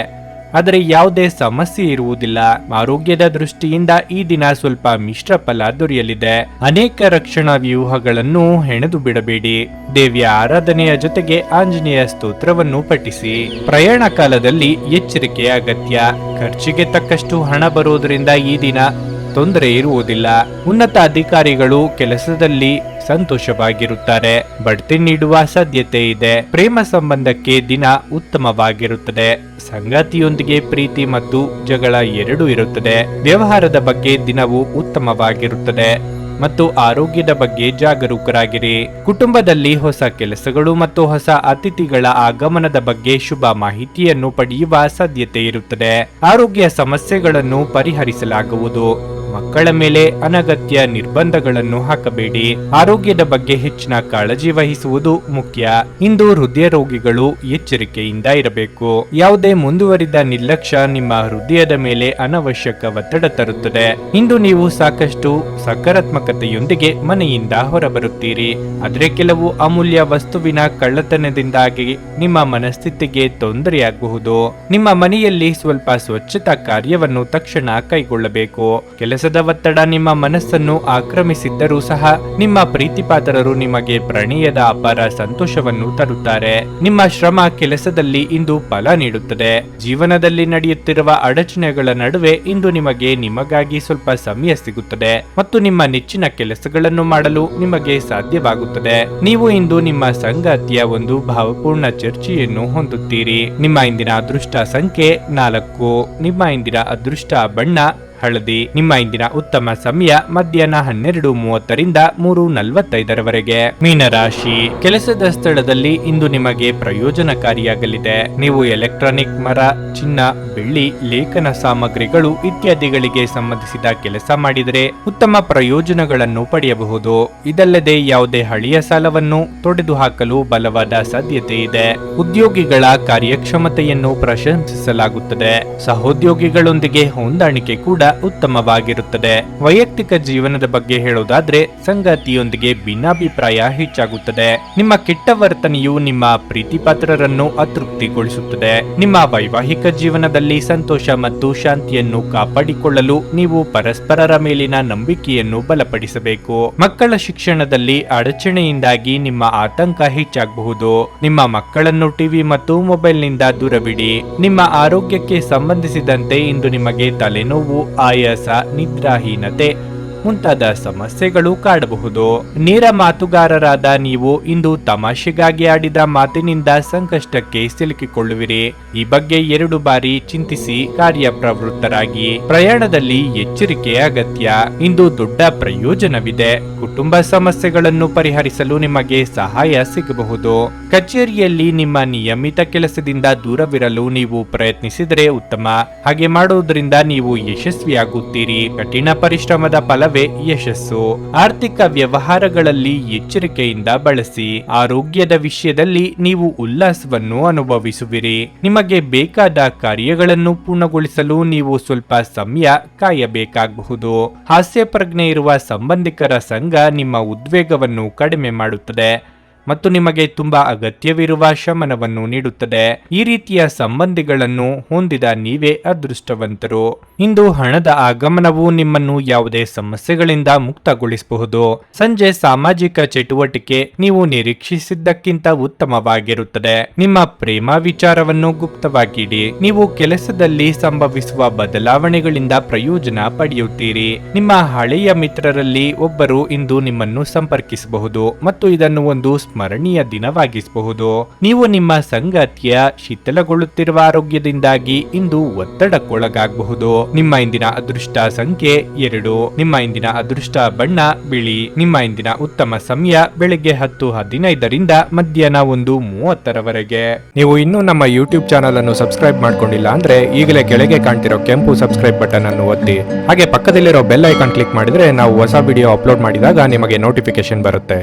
ಆದರೆ ಯಾವುದೇ ಸಮಸ್ಯೆ ಇರುವುದಿಲ್ಲ. ಆರೋಗ್ಯದ ದೃಷ್ಟಿಯಿಂದ ಈ ದಿನ ಸ್ವಲ್ಪ ಮಿಶ್ರ ಫಲ ದೊರೆಯಲಿದೆ. ಅನೇಕ ರಕ್ಷಣಾ ವ್ಯೂಹಗಳನ್ನು ಹೆಣೆದು ಬಿಡಬೇಡಿ. ದೇವಿಯ ಆರಾಧನೆಯ ಜೊತೆಗೆ ಆಂಜನೇಯ ಸ್ತೋತ್ರವನ್ನು ಪಠಿಸಿ. ಪ್ರಯಾಣ ಕಾಲದಲ್ಲಿ ಎಚ್ಚರಿಕೆಯ ಅಗತ್ಯ. ಖರ್ಚಿಗೆ ತಕ್ಕಷ್ಟು ಹಣ ಬರುವುದರಿಂದ ಈ ದಿನ ತೊಂದರೆ ಇರುವುದಿಲ್ಲ. ಉನ್ನತ ಅಧಿಕಾರಿಗಳು ಕೆಲಸದಲ್ಲಿ ಸಂತೋಷವಾಗಿರುತ್ತಾರೆ. ಬಡ್ತಿ ನೀಡುವ ಸಾಧ್ಯತೆ ಇದೆ. ಪ್ರೇಮ ಸಂಬಂಧಕ್ಕೆ ದಿನ ಉತ್ತಮವಾಗಿರುತ್ತದೆ. ಸಂಗಾತಿಯೊಂದಿಗೆ ಪ್ರೀತಿ ಮತ್ತು ಜಗಳ ಎರಡೂ ಇರುತ್ತದೆ. ವ್ಯವಹಾರದ ಬಗ್ಗೆ ದಿನವು ಉತ್ತಮವಾಗಿರುತ್ತದೆ ಮತ್ತು ಆರೋಗ್ಯದ ಬಗ್ಗೆ ಜಾಗರೂಕರಾಗಿರಿ. ಕುಟುಂಬದಲ್ಲಿ ಹೊಸ ಕೆಲಸಗಳು ಮತ್ತು ಹೊಸ ಅತಿಥಿಗಳ ಆಗಮನದ ಬಗ್ಗೆ ಶುಭ ಮಾಹಿತಿಯನ್ನು ಪಡೆಯುವ ಸಾಧ್ಯತೆ ಇರುತ್ತದೆ. ಆರೋಗ್ಯ ಸಮಸ್ಯೆಗಳನ್ನು ಪರಿಹರಿಸಲಾಗುವುದು. ಮಕ್ಕಳ ಮೇಲೆ ಅನಗತ್ಯ ನಿರ್ಬಂಧಗಳನ್ನು ಹಾಕಬೇಡಿ. ಆರೋಗ್ಯದ ಬಗ್ಗೆ ಹೆಚ್ಚಿನ ಕಾಳಜಿ ವಹಿಸುವುದು ಮುಖ್ಯ. ಇಂದು ಹೃದಯ ರೋಗಿಗಳು ಎಚ್ಚರಿಕೆಯಿಂದ ಇರಬೇಕು. ಯಾವುದೇ ಮುಂದುವರಿದ ನಿರ್ಲಕ್ಷ್ಯ ನಿಮ್ಮ ಹೃದಯದ ಮೇಲೆ ಅನವಶ್ಯಕ ಒತ್ತಡ ತರುತ್ತದೆ. ಇಂದು ನೀವು ಸಾಕಷ್ಟು ಸಕಾರಾತ್ಮಕತೆಯೊಂದಿಗೆ ಮನೆಯಿಂದ ಹೊರಬರುತ್ತೀರಿ. ಆದರೆ ಕೆಲವು ಅಮೂಲ್ಯ ವಸ್ತುವಿನ ಕಳ್ಳತನದಿಂದಾಗಿ ನಿಮ್ಮ ಮನಸ್ಥಿತಿಗೆ ತೊಂದರೆಯಾಗಬಹುದು. ನಿಮ್ಮ ಮನೆಯಲ್ಲಿ ಸ್ವಲ್ಪ ಸ್ವಚ್ಛತಾ ಕಾರ್ಯವನ್ನು ತಕ್ಷಣ ಕೈಗೊಳ್ಳಬೇಕು. ಕೆಲಸದ ಒತ್ತಡ ನಿಮ್ಮ ಮನಸ್ಸನ್ನು ಆಕ್ರಮಿಸಿದ್ದರೂ ಸಹ ನಿಮ್ಮ ಪ್ರೀತಿಪಾತ್ರರು ನಿಮಗೆ ಪ್ರಣಯದ ಅಪಾರ ಸಂತೋಷವನ್ನು ತರುತ್ತಾರೆ. ನಿಮ್ಮ ಶ್ರಮ ಕೆಲಸದಲ್ಲಿ ಇಂದು ಫಲ ನೀಡುತ್ತದೆ. ಜೀವನದಲ್ಲಿ ನಡೆಯುತ್ತಿರುವ ಅಡಚಣೆಗಳ ನಡುವೆ ಇಂದು ನಿಮಗಾಗಿ ಸ್ವಲ್ಪ ಸಮಯ ಸಿಗುತ್ತದೆ ಮತ್ತು ನಿಮ್ಮ ನೆಚ್ಚಿನ ಕೆಲಸಗಳನ್ನು ಮಾಡಲು ನಿಮಗೆ ಸಾಧ್ಯವಾಗುತ್ತದೆ. ನೀವು ಇಂದು ನಿಮ್ಮ ಸಂಗಾತಿಯ ಒಂದು ಭಾವಪೂರ್ಣ ಚರ್ಚೆಯನ್ನು ಹೊಂದುತ್ತೀರಿ. ನಿಮ್ಮ ಇಂದಿನ ಅದೃಷ್ಟ ಸಂಖ್ಯೆ 4. ನಿಮ್ಮ ಇಂದಿನ ಅದೃಷ್ಟ ಬಣ್ಣ ಹಳದಿ. ನಿಮ್ಮ ಇಂದಿನ ಉತ್ತಮ ಸಮಯ ಮಧ್ಯಾಹ್ನ 12:30ರಿಂದ 3:45ರವರೆಗೆ. ಮೀನರಾಶಿ, ಕೆಲಸದ ಸ್ಥಳದಲ್ಲಿ ಇಂದು ನಿಮಗೆ ಪ್ರಯೋಜನಕಾರಿಯಾಗಲಿದೆ. ನೀವು ಎಲೆಕ್ಟ್ರಾನಿಕ್, ಮರ, ಚಿನ್ನ, ಬೆಳ್ಳಿ, ಲೇಖನ ಸಾಮಗ್ರಿಗಳು ಇತ್ಯಾದಿಗಳಿಗೆ ಸಂಬಂಧಿಸಿದ ಕೆಲಸ ಮಾಡಿದರೆ ಉತ್ತಮ ಪ್ರಯೋಜನಗಳನ್ನು ಪಡೆಯಬಹುದು. ಇದಲ್ಲದೆ ಯಾವುದೇ ಹಳೆಯ ಸಾಲವನ್ನು ತೊಡೆದು ಹಾಕಲು ಬಲವಾದ ಸಾಧ್ಯತೆ ಇದೆ. ಉದ್ಯೋಗಿಗಳ ಕಾರ್ಯಕ್ಷಮತೆಯನ್ನು ಪ್ರಶಂಸಿಸಲಾಗುತ್ತದೆ. ಸಹೋದ್ಯೋಗಿಗಳೊಂದಿಗೆ ಹೊಂದಾಣಿಕೆ ಕೂಡ ಉತ್ತಮವಾಗಿರುತ್ತದೆ. ವೈಯಕ್ತಿಕ ಜೀವನದ ಬಗ್ಗೆ ಹೇಳೋದಾದ್ರೆ ಸಂಗಾತಿಯೊಂದಿಗೆ ಭಿನ್ನಾಭಿಪ್ರಾಯ ಹೆಚ್ಚಾಗುತ್ತದೆ. ನಿಮ್ಮ ಕೆಟ್ಟ ವರ್ತನೆಯು ನಿಮ್ಮ ಪ್ರೀತಿಪಾತ್ರರನ್ನು ಅತೃಪ್ತಿಗೊಳಿಸುತ್ತದೆ. ನಿಮ್ಮ ವೈವಾಹಿಕ ಜೀವನದಲ್ಲಿ ಸಂತೋಷ ಮತ್ತು ಶಾಂತಿಯನ್ನು ಕಾಪಾಡಿಕೊಳ್ಳಲು ನೀವು ಪರಸ್ಪರರ ಮೇಲಿನ ನಂಬಿಕೆಯನ್ನು ಬಲಪಡಿಸಬೇಕು. ಮಕ್ಕಳ ಶಿಕ್ಷಣದಲ್ಲಿ ಅಡಚಣೆಯಿಂದಾಗಿ ನಿಮ್ಮ ಆತಂಕ ಹೆಚ್ಚಾಗಬಹುದು. ನಿಮ್ಮ ಮಕ್ಕಳನ್ನು ಟಿವಿ ಮತ್ತು ಮೊಬೈಲ್ನಿಂದ ದೂರವಿಡಿ. ನಿಮ್ಮ ಆರೋಗ್ಯಕ್ಕೆ ಸಂಬಂಧಿಸಿದಂತೆ ಇಂದು ನಿಮಗೆ ತಲೆನೋವು, ಆಯಾಸ, ನಿದ್ರಾಹೀನತೆ ಮುಂತಾದ ಸಮಸ್ಯೆಗಳು ಕಾಡಬಹುದು. ನೇರ ಮಾತುಗಾರರಾದ ನೀವು ಇಂದು ತಮಾಷೆಗಾಗಿ ಆಡಿದ ಮಾತಿನಿಂದ ಸಂಕಷ್ಟಕ್ಕೆ ಸಿಲುಕಿಕೊಳ್ಳುವಿರಿ. ಈ ಬಗ್ಗೆ 2 ಬಾರಿ ಚಿಂತಿಸಿ ಕಾರ್ಯಪ್ರವೃತ್ತರಾಗಿ. ಪ್ರಯಾಣದಲ್ಲಿ ಎಚ್ಚರಿಕೆ ಅಗತ್ಯ. ಇಂದು ದೊಡ್ಡ ಪ್ರಯೋಜನವಿದೆ. ಕುಟುಂಬ ಸಮಸ್ಯೆಗಳನ್ನು ಪರಿಹರಿಸಲು ನಿಮಗೆ ಸಹಾಯ ಸಿಗಬಹುದು. ಕಚೇರಿಯಲ್ಲಿ ನಿಮ್ಮ ನಿಯಮಿತ ಕೆಲಸದಿಂದ ದೂರವಿರಲು ನೀವು ಪ್ರಯತ್ನಿಸಿದರೆ ಉತ್ತಮ. ಹಾಗೆ ಮಾಡುವುದರಿಂದ ನೀವು ಯಶಸ್ವಿಯಾಗುತ್ತೀರಿ. ಕಠಿಣ ಪರಿಶ್ರಮದ ಫಲವೇ ಯಶಸ್ಸು. ಆರ್ಥಿಕ ವ್ಯವಹಾರಗಳಲ್ಲಿ ಎಚ್ಚರಿಕೆಯಿಂದ ಬಳಸಿ. ಆರೋಗ್ಯದ ವಿಷಯದಲ್ಲಿ ನೀವು ಉಲ್ಲಾಸವನ್ನು ಅನುಭವಿಸುವಿರಿ. ನಿಮಗೆ ಬೇಕಾದ ಕಾರ್ಯಗಳನ್ನು ಪೂರ್ಣಗೊಳಿಸಲು ನೀವು ಸ್ವಲ್ಪ ಸಮಯ ಕಾಯಬೇಕಾಗಬಹುದು. ಹಾಸ್ಯ ಪ್ರಜ್ಞೆ ಇರುವ ಸಂಬಂಧಿಕರ ಸಂಘ ನಿಮ್ಮ ಉದ್ವೇಗವನ್ನು ಕಡಿಮೆ ಮಾಡುತ್ತದೆ ಮತ್ತು ನಿಮಗೆ ತುಂಬಾ ಅಗತ್ಯವಿರುವ ಶಮನವನ್ನು ನೀಡುತ್ತದೆ. ಈ ರೀತಿಯ ಸಂಬಂಧಿಗಳನ್ನು ಹೊಂದಿದ ನೀವೇ ಅದೃಷ್ಟವಂತರು. ಇಂದು ಹಣದ ಆಗಮನವು ನಿಮ್ಮನ್ನು ಯಾವುದೇ ಸಮಸ್ಯೆಗಳಿಂದ ಮುಕ್ತಗೊಳಿಸಬಹುದು. ಸಂಜೆ ಸಾಮಾಜಿಕ ಚಟುವಟಿಕೆ ನೀವು ನಿರೀಕ್ಷಿಸಿದ್ದಕ್ಕಿಂತ ಉತ್ತಮವಾಗಿರುತ್ತದೆ. ನಿಮ್ಮ ಪ್ರೇಮ ವಿಚಾರವನ್ನು ಗುಪ್ತವಾಗಿಡಿ. ನೀವು ಕೆಲಸದಲ್ಲಿ ಸಂಭವಿಸುವ ಬದಲಾವಣೆಗಳಿಂದ ಪ್ರಯೋಜನ ಪಡೆಯುತ್ತೀರಿ. ನಿಮ್ಮ ಹಳೆಯ ಮಿತ್ರರಲ್ಲಿ ಒಬ್ಬರು ಇಂದು ನಿಮ್ಮನ್ನು ಸಂಪರ್ಕಿಸಬಹುದು ಮತ್ತು ಇದನ್ನು ಒಂದು ಸ್ಮರಣೀಯ ದಿನವಾಗಿಸಬಹುದು. ನೀವು ನಿಮ್ಮ ಸಂಗಾತಿಯ ಶಿಥಿಲಗೊಳ್ಳುತ್ತಿರುವ ಆರೋಗ್ಯದಿಂದಾಗಿ ಇಂದು ಒತ್ತಡಕ್ಕೊಳಗಾಗಬಹುದು. ನಿಮ್ಮ ಇಂದಿನ ಅದೃಷ್ಟ ಸಂಖ್ಯೆ 2. ನಿಮ್ಮ ಇಂದಿನ ಅದೃಷ್ಟ ಬಣ್ಣ ಬಿಳಿ. ನಿಮ್ಮ ಇಂದಿನ ಉತ್ತಮ ಸಮಯ ಬೆಳಗ್ಗೆ 10:15ರಿಂದ ಮಧ್ಯಾಹ್ನ 1:30ರವರೆಗೆ. ನೀವು ಇನ್ನೂ ನಮ್ಮ ಯೂಟ್ಯೂಬ್ ಚಾನಲ್ ಅನ್ನು ಸಬ್ಸ್ಕ್ರೈಬ್ ಮಾಡ್ಕೊಂಡಿಲ್ಲ ಅಂದ್ರೆ ಈಗಲೇ ಕೆಳಗೆ ಕಾಣ್ತಿರೋ ಕೆಂಪು ಸಬ್ಸ್ಕ್ರೈಬ್ ಬಟನ್ ಅನ್ನು ಒತ್ತಿ. ಹಾಗೆ ಪಕ್ಕದಲ್ಲಿರೋ ಬೆಲ್ ಐಕಾನ್ ಕ್ಲಿಕ್ ಮಾಡಿದ್ರೆ ನಾವು ಹೊಸ ವಿಡಿಯೋ ಅಪ್ಲೋಡ್ ಮಾಡಿದಾಗ ನಿಮಗೆ ನೋಟಿಫಿಕೇಶನ್ ಬರುತ್ತೆ.